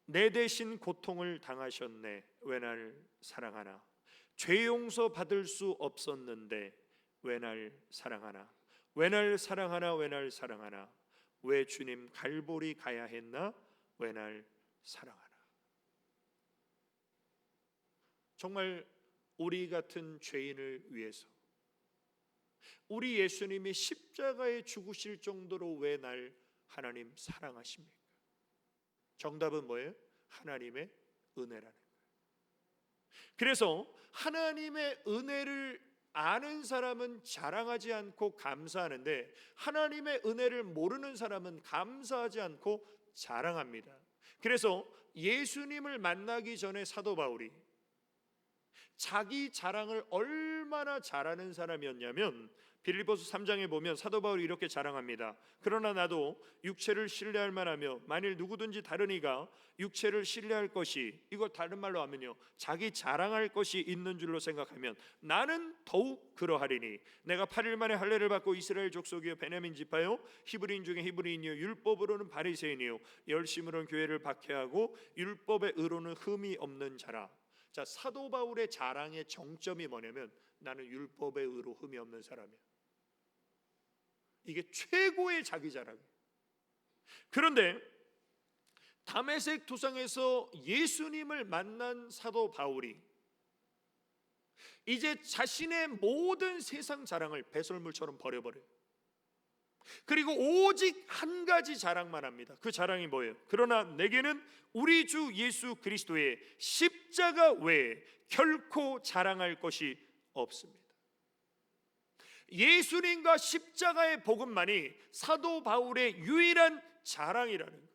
내 대신 고통을 당하셨네, 왜 날 사랑하나, 죄 용서 받을 수 없었는데 왜 날 사랑하나, 왜 날 사랑하나, 왜 날 사랑하나, 왜 주님 갈보리 가야 했나, 왜 날 사랑하나. 정말 우리 같은 죄인을 위해서 우리 예수님이 십자가에 죽으실 정도로 왜 날 하나님 사랑하십니까? 정답은 뭐예요? 하나님의 은혜라는 거예요. 그래서 하나님의 은혜를 아는 사람은 자랑하지 않고 감사하는데, 하나님의 은혜를 모르는 사람은 감사하지 않고 자랑합니다. 그래서 예수님을 만나기 전에 사도 바울이 자기 자랑을 얼마나 잘하는 사람이었냐면, 빌립보서 3장에 보면 사도 바울이 이렇게 자랑합니다. 그러나 나도 육체를 신뢰할 만하며 만일 누구든지 다른 이가 육체를 신뢰할 것이, 이걸 다른 말로 하면요, 자기 자랑할 것이 있는 줄로 생각하면 나는 더욱 그러하리니, 내가 8일 만에 할례를 받고 이스라엘 족속이요 베냐민 지파요 히브리인 중에 히브리인이요 율법으로는 바리새인이요 열심으로는 교회를 박해하고 율법의 의로는 흠이 없는 자라. 자, 사도 바울의 자랑의 정점이 뭐냐면 나는 율법의 의로 흠이 없는 사람이야. 이게 최고의 자기 자랑이에요. 그런데 다메섹 도상에서 예수님을 만난 사도 바울이 이제 자신의 모든 세상 자랑을 배설물처럼 버려버려요. 그리고 오직 한 가지 자랑만 합니다. 그 자랑이 뭐예요? 그러나 내게는 우리 주 예수 그리스도의 십자가 외에 결코 자랑할 것이 없습니다. 예수님과 십자가의 복음만이 사도 바울의 유일한 자랑이라는 거예요.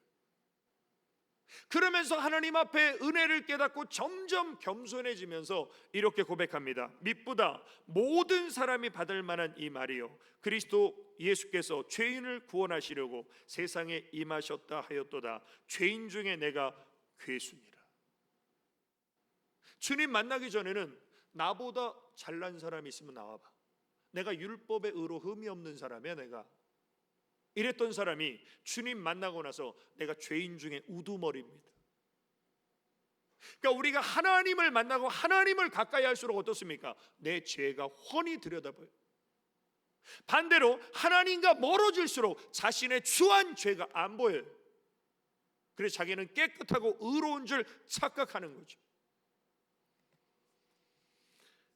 그러면서 하나님 앞에 은혜를 깨닫고 점점 겸손해지면서 이렇게 고백합니다. 미쁘다 모든 사람이 받을 만한 이 말이요, 그리스도 예수께서 죄인을 구원하시려고 세상에 임하셨다 하였도다. 죄인 중에 내가 괴수니라. 주님 만나기 전에는 나보다 잘난 사람이 있으면 나와봐, 내가 율법의 의로 흠이 없는 사람이야 내가. 이랬던 사람이 주님 만나고 나서 내가 죄인 중에 우두머리입니다. 그러니까 우리가 하나님을 만나고 하나님을 가까이 할수록 어떻습니까? 내 죄가 훤히 들여다보여요. 반대로 하나님과 멀어질수록 자신의 추한 죄가 안 보여요. 그래서 자기는 깨끗하고 의로운 줄 착각하는 거죠.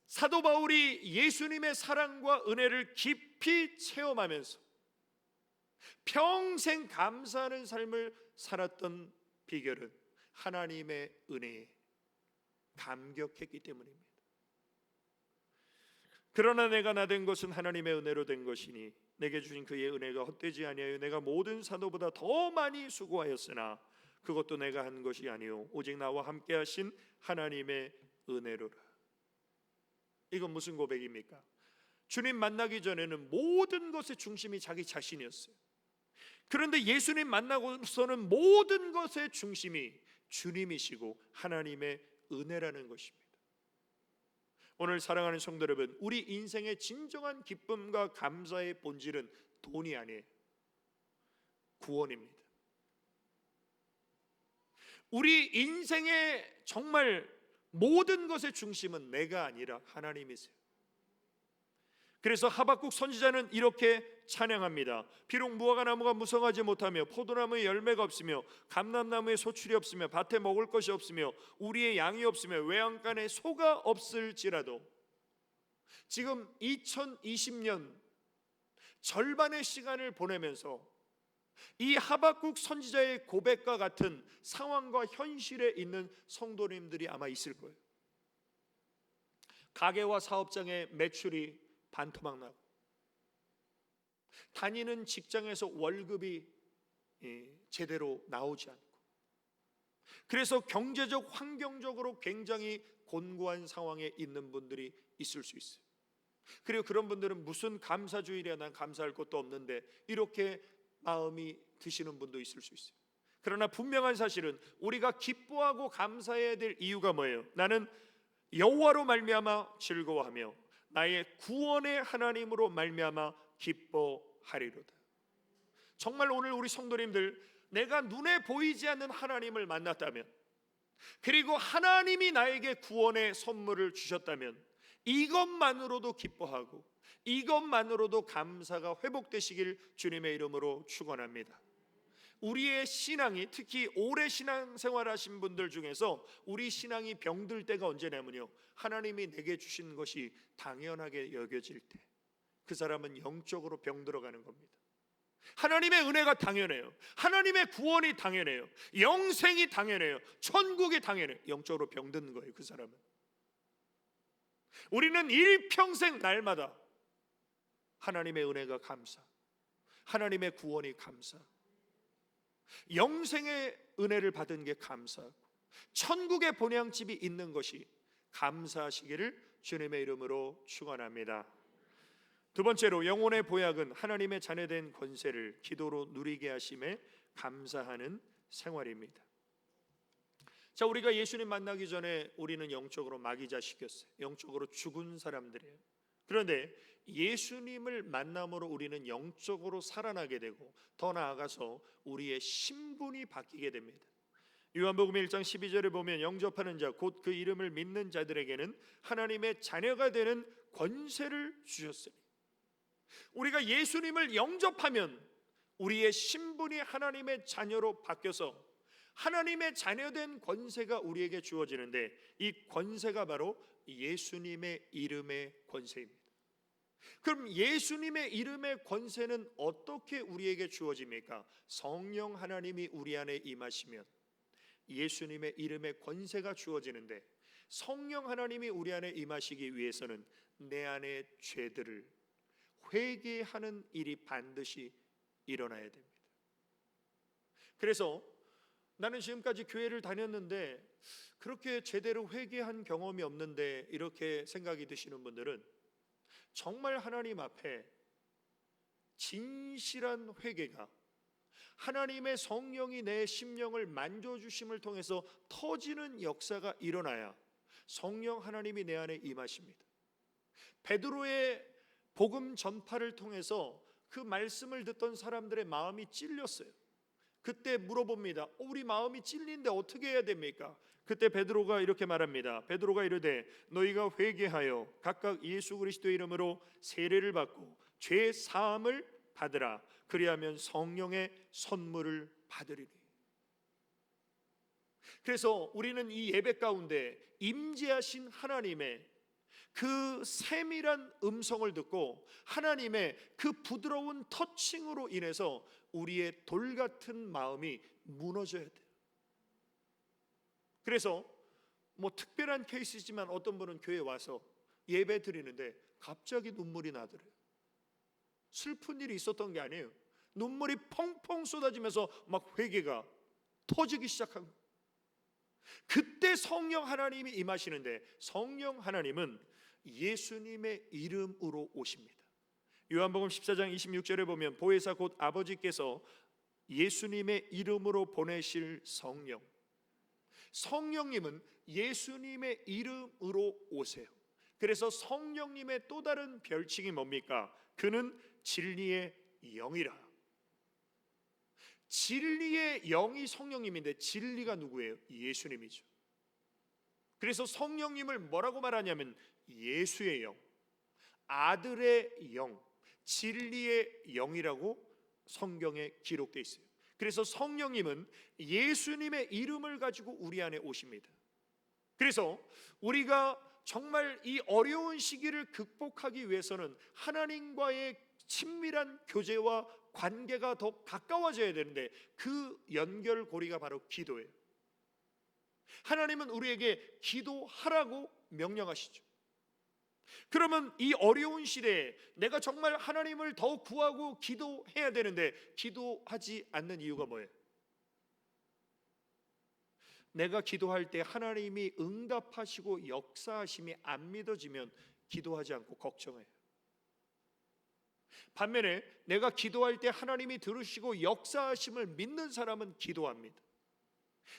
사도 바울이 예수님의 사랑과 은혜를 깊이 체험하면서 평생 감사하는 삶을 살았던 비결은 하나님의 은혜에 감격했기 때문입니다. 그러나 내가 나된 것은 하나님의 은혜로 된 것이니 내게 주신 그의 은혜가 헛되지 아니하여 내가 모든 사도보다 더 많이 수고하였으나 그것도 내가 한 것이 아니요 오직 나와 함께 하신 하나님의 은혜로라. 이건 무슨 고백입니까? 주님 만나기 전에는 모든 것의 중심이 자기 자신이었어요. 그런데 예수님 만나고서는 모든 것의 중심이 주님이시고 하나님의 은혜라는 것입니다. 오늘 사랑하는 성도 여러분, 우리 인생의 진정한 기쁨과 감사의 본질은 돈이 아니에요. 구원입니다. 우리 인생의 정말 모든 것의 중심은 내가 아니라 하나님이세요. 그래서 하박국 선지자는 이렇게 찬양합니다. 비록 무화과나무가 무성하지 못하며 포도나무에 열매가 없으며 감람나무에 소출이 없으며 밭에 먹을 것이 없으며 우리의 양이 없으며 외양간에 소가 없을지라도, 지금 2020년 절반의 시간을 보내면서 이 하박국 선지자의 고백과 같은 상황과 현실에 있는 성도님들이 아마 있을 거예요. 가게와 사업장의 매출이 반토막 나고 다니는 직장에서 월급이 제대로 나오지 않고, 그래서 경제적 환경적으로 굉장히 곤고한 상황에 있는 분들이 있을 수 있어요. 그리고 그런 분들은 무슨 감사주일이야, 난 감사할 것도 없는데, 이렇게 마음이 드시는 분도 있을 수 있어요. 그러나 분명한 사실은 우리가 기뻐하고 감사해야 될 이유가 뭐예요? 나는 여호와로 말미암아 즐거워하며 나의 구원의 하나님으로 말미암아 기뻐하리로다. 정말 오늘 우리 성도님들, 내가 눈에 보이지 않는 하나님을 만났다면, 그리고 하나님이 나에게 구원의 선물을 주셨다면, 이것만으로도 기뻐하고 이것만으로도 감사가 회복되시길 주님의 이름으로 축원합니다. 우리의 신앙이, 특히 오래 신앙생활 하신 분들 중에서 우리 신앙이 병들 때가 언제냐면요, 하나님이 내게 주신 것이 당연하게 여겨질 때, 그 사람은 영적으로 병들어가는 겁니다. 하나님의 은혜가 당연해요. 하나님의 구원이 당연해요. 영생이 당연해요. 천국이 당연해요. 영적으로 병든 거예요, 그 사람은. 우리는 일평생 날마다 하나님의 은혜가 감사, 하나님의 구원이 감사, 영생의 은혜를 받은 게 감사하고 천국의 본향집이 있는 것이 감사하시기를 주님의 이름으로 축원합니다. 두 번째로, 영혼의 보약은 하나님의 자녀된 권세를 기도로 누리게 하심에 감사하는 생활입니다. 자, 우리가 예수님 만나기 전에 우리는 영적으로 마귀 자식이었어요. 영적으로 죽은 사람들이에요. 그런데 예수님을 만남으로 우리는 영적으로 살아나게 되고, 더 나아가서 우리의 신분이 바뀌게 됩니다. 요한복음 1장 12절에 보면, 영접하는 자 곧 그 이름을 믿는 자들에게는 하나님의 자녀가 되는 권세를 주셨으니, 우리가 예수님을 영접하면 우리의 신분이 하나님의 자녀로 바뀌어서 하나님의 자녀된 권세가 우리에게 주어지는데, 이 권세가 바로 예수님의 이름의 권세입니다. 그럼 예수님의 이름의 권세는 어떻게 우리에게 주어집니까? 성령 하나님이 우리 안에 임하시면 예수님의 이름의 권세가 주어지는데, 성령 하나님이 우리 안에 임하시기 위해서는 내 안의 죄들을 회개하는 일이 반드시 일어나야 됩니다. 그래서 나는 지금까지 교회를 다녔는데 그렇게 제대로 회개한 경험이 없는데, 이렇게 생각이 드시는 분들은 정말 하나님 앞에 진실한 회개가, 하나님의 성령이 내 심령을 만져주심을 통해서 터지는 역사가 일어나야 성령 하나님이 내 안에 임하십니다. 베드로의 복음 전파를 통해서 그 말씀을 듣던 사람들의 마음이 찔렸어요. 그때 물어봅니다. 우리 마음이 찔린데 어떻게 해야 됩니까? 그때 베드로가 이렇게 말합니다. 베드로가 이르되 너희가 회개하여 각각 예수 그리스도의 이름으로 세례를 받고 죄 사함을 받으라. 그리하면 성령의 선물을 받으리니. 그래서 우리는 이 예배 가운데 임재하신 하나님의 그 세밀한 음성을 듣고 하나님의 그 부드러운 터칭으로 인해서 우리의 돌 같은 마음이 무너져야 돼요. 그래서 뭐 특별한 케이스지만 어떤 분은 교회에 와서 예배 드리는데 갑자기 눈물이 나더래요. 슬픈 일이 있었던 게 아니에요. 눈물이 펑펑 쏟아지면서 막 회개가 터지기 시작한 거예요. 그때 성령 하나님이 임하시는데, 성령 하나님은 예수님의 이름으로 오십니다. 요한복음 14장 26절에 보면 보혜사 곧 아버지께서 예수님의 이름으로 보내실 성령, 성령님은 예수님의 이름으로 오세요. 그래서 성령님의 또 다른 별칭이 뭡니까? 그는 진리의 영이라. 진리의 영이 성령님인데 진리가 누구예요? 예수님이죠. 그래서 성령님을 뭐라고 말하냐면 예수의 영, 아들의 영, 진리의 영이라고 성경에 기록되어 있어요. 그래서 성령님은 예수님의 이름을 가지고 우리 안에 오십니다. 그래서 우리가 정말 이 어려운 시기를 극복하기 위해서는 하나님과의 친밀한 교제와 관계가 더 가까워져야 되는데, 그 연결고리가 바로 기도예요. 하나님은 우리에게 기도하라고 명령하시죠. 그러면 이 어려운 시대에 내가 정말 하나님을 더 구하고 기도해야 되는데 기도하지 않는 이유가 뭐예요? 내가 기도할 때 하나님이 응답하시고 역사하심이 안 믿어지면 기도하지 않고 걱정해요. 반면에 내가 기도할 때 하나님이 들으시고 역사하심을 믿는 사람은 기도합니다.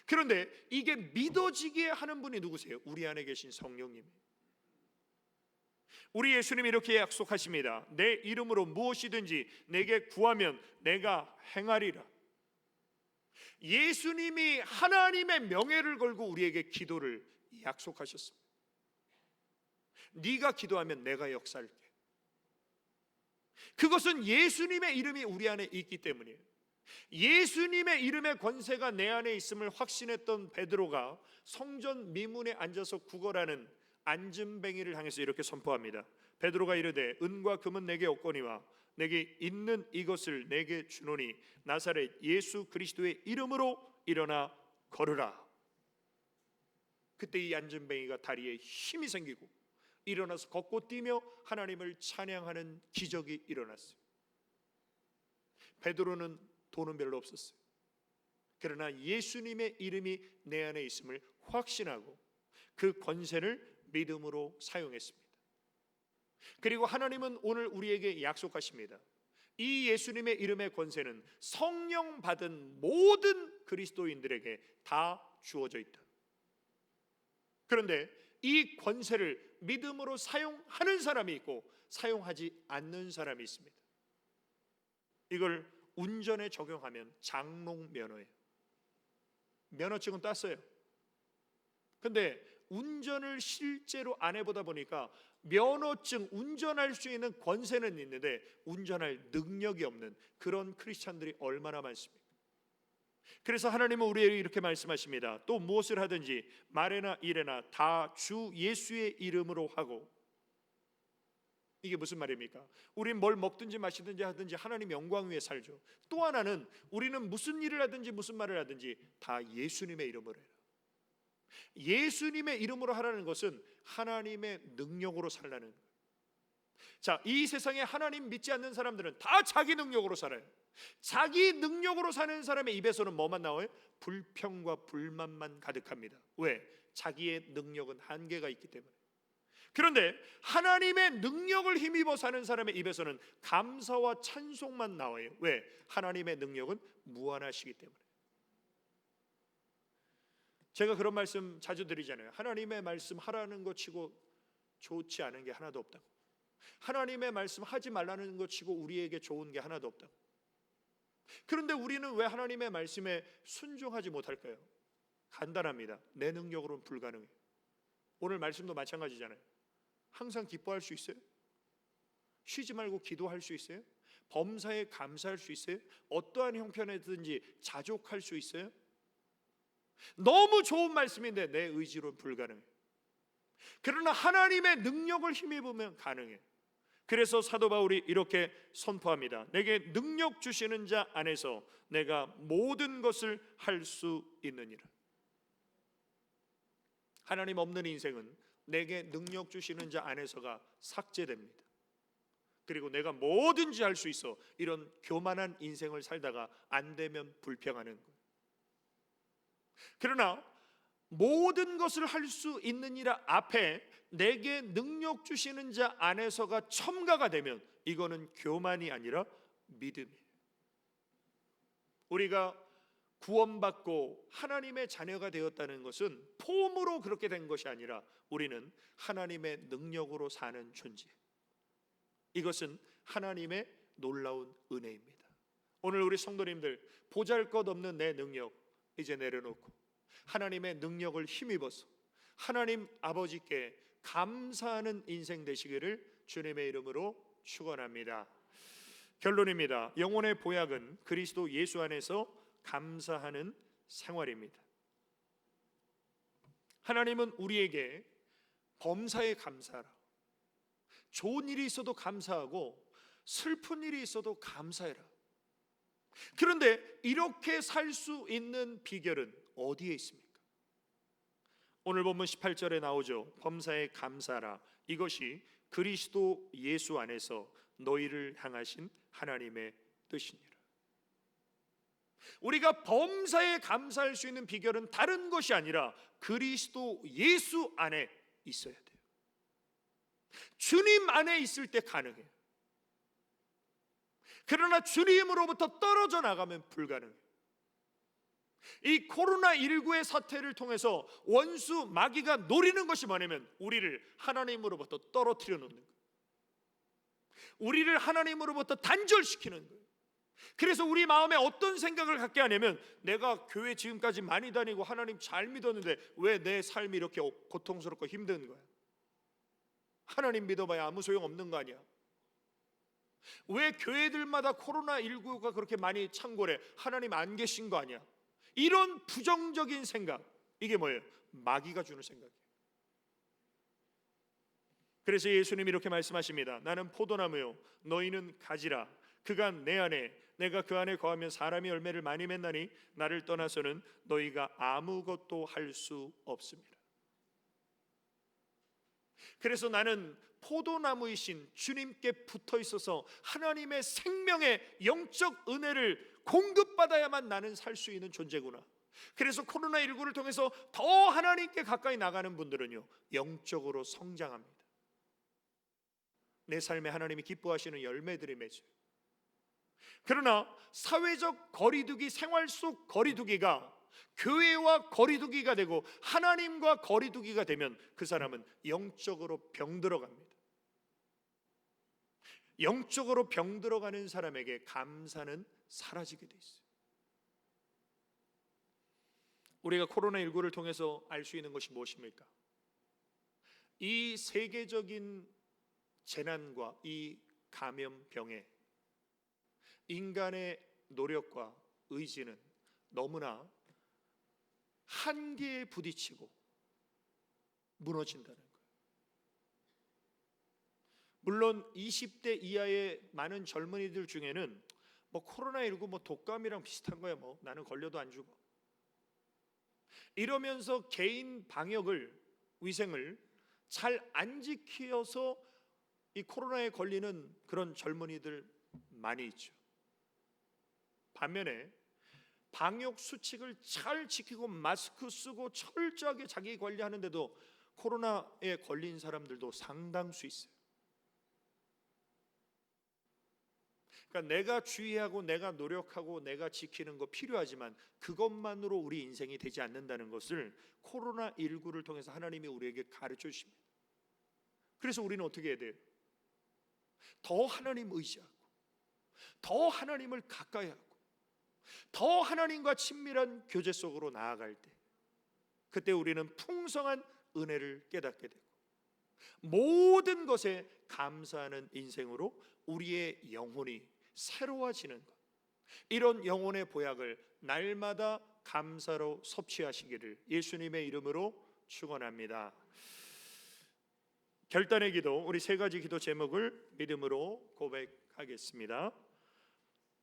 그런데 이게 믿어지게 하는 분이 누구세요? 우리 안에 계신 성령님. 우리 예수님이 이렇게 약속하십니다. 내 이름으로 무엇이든지 내게 구하면 내가 행하리라. 예수님이 하나님의 명예를 걸고 우리에게 기도를 약속하셨습니다. 네가 기도하면 내가 역사할게. 그것은 예수님의 이름이 우리 안에 있기 때문이에요. 예수님의 이름의 권세가 내 안에 있음을 확신했던 베드로가 성전 미문에 앉아서 구걸하는 안진뱅이를 향해서 이렇게 선포합니다. 베드로가 이르되 은과 금은 내게 없거니와 내게 있는 이것을 내게 주노니 나사렛 예수 그리스도의 이름으로 일어나 걸으라. 그때 이 안진뱅이가 다리에 힘이 생기고 일어나서 걷고 뛰며 하나님을 찬양하는 기적이 일어났어요. 베드로는 돈은 별로 없었어요. 그러나 예수님의 이름이 내 안에 있음을 확신하고 그 권세를 믿음으로 사용했습니다. 그리고 하나님은 오늘 우리에게 약속하십니다. 이 예수님의 이름의 권세는 성령 받은 모든 그리스도인들에게 다 주어져 있다. 그런데 이 권세를 믿음으로 사용하는 사람이 있고 사용하지 않는 사람이 있습니다. 이걸 운전에 적용하면 장롱 면허예요. 면허증은 땄어요. 근데 운전을 실제로 안 해보다 보니까 면허증, 운전할 수 있는 권세는 있는데 운전할 능력이 없는 그런 크리스찬들이 얼마나 많습니까? 그래서 하나님은 우리에게 이렇게 말씀하십니다. 또 무엇을 하든지 말에나 일에나 다 주 예수의 이름으로 하고. 이게 무슨 말입니까? 우린 뭘 먹든지 마시든지 하든지 하나님 영광 위에 살죠. 또 하나는 우리는 무슨 일을 하든지 무슨 말을 하든지 다 예수님의 이름으로 해라. 예수님의 이름으로 하라는 것은 하나님의 능력으로 살라는 거예요. 자, 이 세상에 하나님 믿지 않는 사람들은 다 자기 능력으로 살아요. 자기 능력으로 사는 사람의 입에서는 뭐만 나와요? 불평과 불만만 가득합니다. 왜? 자기의 능력은 한계가 있기 때문에. 그런데 하나님의 능력을 힘입어 사는 사람의 입에서는 감사와 찬송만 나와요. 왜? 하나님의 능력은 무한하시기 때문에. 제가 그런 말씀 자주 드리잖아요. 하나님의 말씀 하라는 것 치고 좋지 않은 게 하나도 없다고. 하나님의 말씀 하지 말라는 것 치고 우리에게 좋은 게 하나도 없다. 그런데 우리는 왜 하나님의 말씀에 순종하지 못할까요? 간단합니다. 내 능력으로는 불가능해요. 오늘 말씀도 마찬가지잖아요. 항상 기뻐할 수 있어요? 쉬지 말고 기도할 수 있어요? 범사에 감사할 수 있어요? 어떠한 형편이든지 자족할 수 있어요? 너무 좋은 말씀인데 내 의지로는 불가능해요. 그러나 하나님의 능력을 힘입으면 가능해요. 그래서 사도 바울이 이렇게 선포합니다. 내게 능력 주시는 자 안에서 내가 모든 것을 할 수 있느니라. 하나님 없는 인생은 내게 능력 주시는 자 안에서가 삭제됩니다. 그리고 내가 뭐든지 할 수 있어, 이런 교만한 인생을 살다가 안 되면 불평하는 거예요. 그러나 모든 것을 할 수 있느니라 앞에 내게 능력 주시는 자 안에서가 첨가가 되면 이거는 교만이 아니라 믿음이에요. 우리가 구원받고 하나님의 자녀가 되었다는 것은 폼으로 그렇게 된 것이 아니라 우리는 하나님의 능력으로 사는 존재. 이것은 하나님의 놀라운 은혜입니다. 오늘 우리 성도님들, 보잘것없는 내 능력 이제 내려놓고 하나님의 능력을 힘입어서 하나님 아버지께 감사하는 인생 되시기를 주님의 이름으로 축원합니다. 결론입니다. 영혼의 보약은 그리스도 예수 안에서 감사하는 생활입니다. 하나님은 우리에게 범사에 감사하라, 좋은 일이 있어도 감사하고 슬픈 일이 있어도 감사해라. 그런데 이렇게 살 수 있는 비결은 어디에 있습니까? 오늘 본문 18절에 나오죠. 범사에 감사하라. 이것이 그리스도 예수 안에서 너희를 향하신 하나님의 뜻이니라. 우리가 범사에 감사할 수 있는 비결은 다른 것이 아니라 그리스도 예수 안에 있어야 돼요. 주님 안에 있을 때 가능해요. 그러나 주님으로부터 떨어져 나가면 불가능해요. 이 코로나19의 사태를 통해서 원수 마귀가 노리는 것이 뭐냐면 우리를 하나님으로부터 떨어뜨려 놓는 거예요. 우리를 하나님으로부터 단절시키는 거예요. 그래서 우리 마음에 어떤 생각을 갖게 하냐면 내가 교회 지금까지 많이 다니고 하나님 잘 믿었는데 왜 내 삶이 이렇게 고통스럽고 힘든 거야? 하나님 믿어봐야 아무 소용없는 거 아니야? 왜 교회들마다 코로나19가 그렇게 많이 창궐해? 하나님 안 계신 거 아니야? 이런 부정적인 생각, 이게 뭐예요? 마귀가 주는 생각이에요. 그래서 예수님이 이렇게 말씀하십니다. 나는 포도나무요 너희는 가지라. 그가 내 안에 내가 그 안에 거하면 사람이 열매를 많이 맺나니 나를 떠나서는 너희가 아무것도 할 수 없습니다. 그래서 나는 포도나무이신 주님께 붙어 있어서 하나님의 생명의 영적 은혜를 공급받아야만 나는 살 수 있는 존재구나. 그래서 코로나19를 통해서 더 하나님께 가까이 나가는 분들은요 영적으로 성장합니다. 내 삶에 하나님이 기뻐하시는 열매들이 맺어요. 그러나 사회적 거리두기, 생활 속 거리두기가 교회와 거리두기가 되고 하나님과 거리두기가 되면 그 사람은 영적으로 병들어갑니다. 영적으로 병들어가는 사람에게 감사는 사라지게 돼 있어요. 우리가 코로나19를 통해서 알 수 있는 것이 무엇입니까? 이 세계적인 재난과 이 감염병에 인간의 노력과 의지는 너무나 한계에 부딪히고 무너진다는 거예요. 물론 20대 이하의 많은 젊은이들 중에는 뭐 코로나19 뭐 독감이랑 비슷한 거야, 뭐 나는 걸려도 안 죽어, 이러면서 개인 방역을, 위생을 잘 안 지켜서 이 코로나에 걸리는 그런 젊은이들 많이 있죠. 반면에 방역 수칙을 잘 지키고 마스크 쓰고 철저하게 자기 관리하는데도 코로나에 걸린 사람들도 상당수 있어요. 그러니까 내가 주의하고 내가 노력하고 내가 지키는 거 필요하지만 그것만으로 우리 인생이 되지 않는다는 것을 코로나19를 통해서 하나님이 우리에게 가르쳐 주십니다. 그래서 우리는 어떻게 해야 돼요? 더 하나님 의지하고 더 하나님을 가까이 하고 더 하나님과 친밀한 교제 속으로 나아갈 때, 그때 우리는 풍성한 은혜를 깨닫게 되고 모든 것에 감사하는 인생으로 우리의 영혼이 새로워지는 것, 이런 영혼의 보약을 날마다 감사로 섭취하시기를 예수님의 이름으로 축원합니다. 결단의 기도, 우리 세 가지 기도 제목을 믿음으로 고백하겠습니다.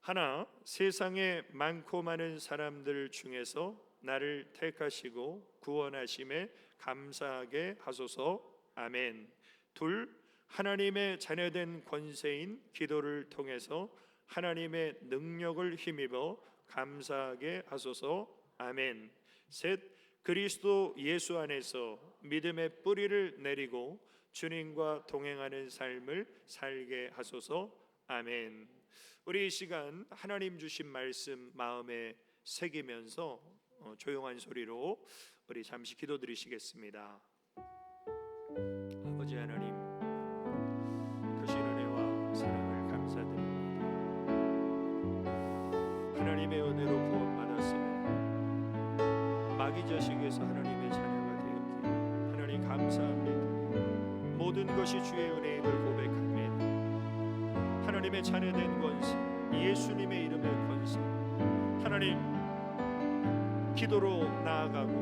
하나, 세상에 많고 많은 사람들 중에서 나를 택하시고 구원하심에 감사하게 하소서. 아멘. 둘, 하나님의 자녀된 권세인 기도를 통해서 하나님의 능력을 힘입어 감사하게 하소서. 아멘. 셋, 그리스도 예수 안에서 믿음의 뿌리를 내리고 주님과 동행하는 삶을 살게 하소서. 아멘. 우리 이 시간 하나님 주신 말씀 마음에 새기면서 조용한 소리로 우리 잠시 기도드리시겠습니다. 아버지 하나님, 크신 은혜와 사랑을 감사드립니다. 하나님의 은혜로 구원받았으며 마귀 자식에서 하나님의 자녀가 되었기에 하나님 감사합니다. 모든 것이 주의 은혜임을 고백합니다. 하나님의 자녀된 권세, 예수님의 이름의 권세, 하나님 기도로 나아가고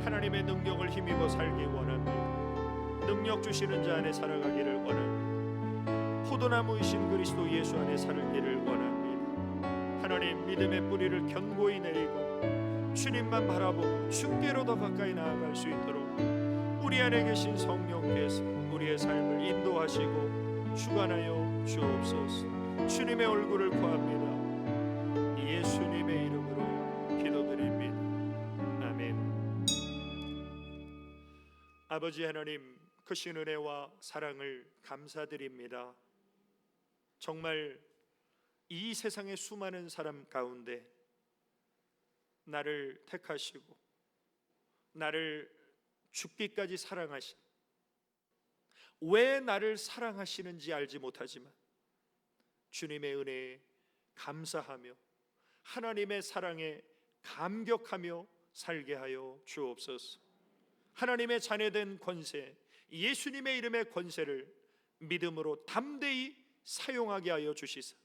하나님의 능력을 힘입어 살기 원합니다. 능력 주시는 자 안에 살아가기를 원합니다. 포도나무이신 그리스도 예수 안에 살기를 원합니다. 하나님 믿음의 뿌리를 견고히 내리고 주님만 바라보고 주께로 더 가까이 나아갈 수 있도록 우리 안에 계신 성령께서 우리의 삶을 인도하시고 주관하여 주옵소서. 주님의 얼굴을 구합니다. 예수님의 이름으로 기도드립니다. 아멘. 아버지 하나님, 크신 은혜와 사랑을 감사드립니다. 정말 이 세상의 수많은 사람 가운데 나를 택하시고 나를 죽기까지 사랑하신, 왜 나를 사랑하시는지 알지 못하지만 주님의 은혜에 감사하며 하나님의 사랑에 감격하며 살게 하여 주옵소서. 하나님의 자녀된 권세, 예수님의 이름의 권세를 믿음으로 담대히 사용하게 하여 주시사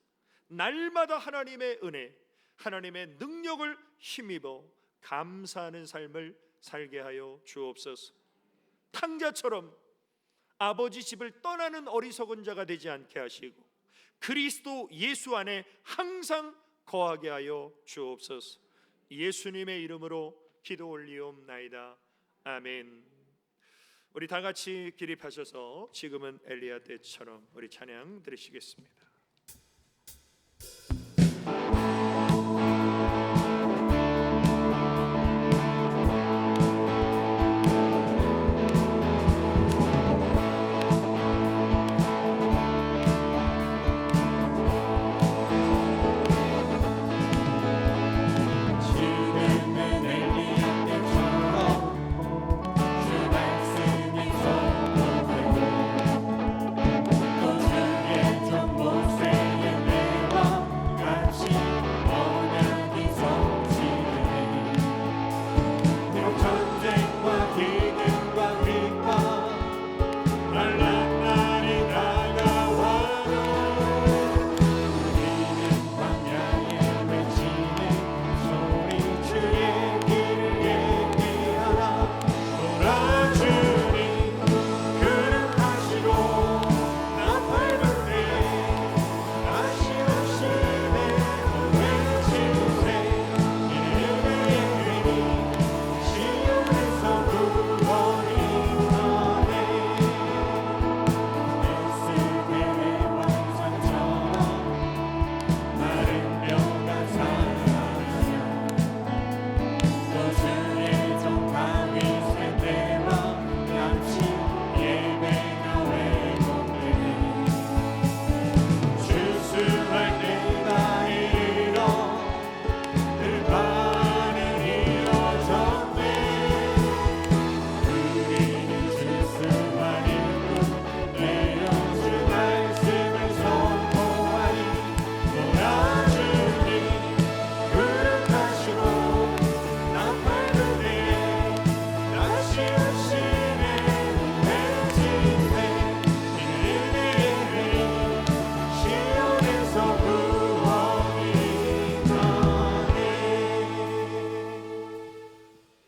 날마다 하나님의 은혜, 하나님의 능력을 힘입어 감사하는 삶을 살게 하여 주옵소서. 탕자처럼 아버지 집을 떠나는 어리석은 자가 되지 않게 하시고 그리스도 예수 안에 항상 거하게 하여 주옵소서. 예수님의 이름으로 기도 올리옵나이다. 아멘. 우리 다 같이 기립하셔서 지금은 엘리야 때처럼 우리 찬양 드리시겠습니다. 또 주의 종 모습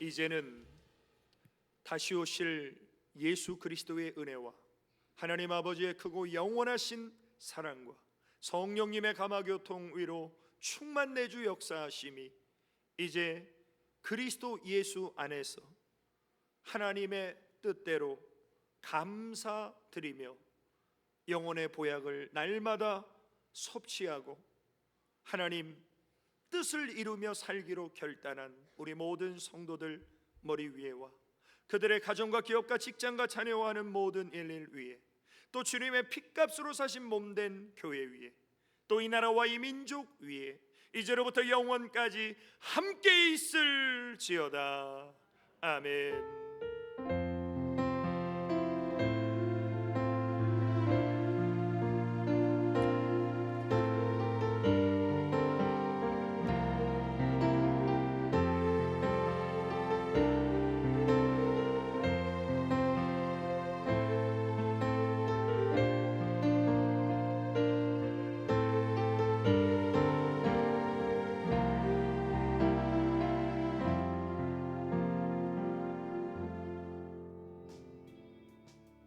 이제는 다시 오실 예수 그리스도의 은혜와 하나님 아버지의 크고 영원하신 사랑과 성령님의 감화교통 위로 충만 내주 역사하심이 이제 그리스도 예수 안에서 하나님의 뜻대로 감사드리며 영혼의 보약을 날마다 섭취하고 하나님 뜻을 이루며 살기로 결단한 우리 모든 성도들 머리 위에와 그들의 가정과 기업과 직장과 자녀와 하는 모든 일일 위에 또 주님의 핏값으로 사신 몸된 교회 위에 또 이 나라와 이 민족 위에 이제로부터 영원까지 함께 있을지어다. 아멘.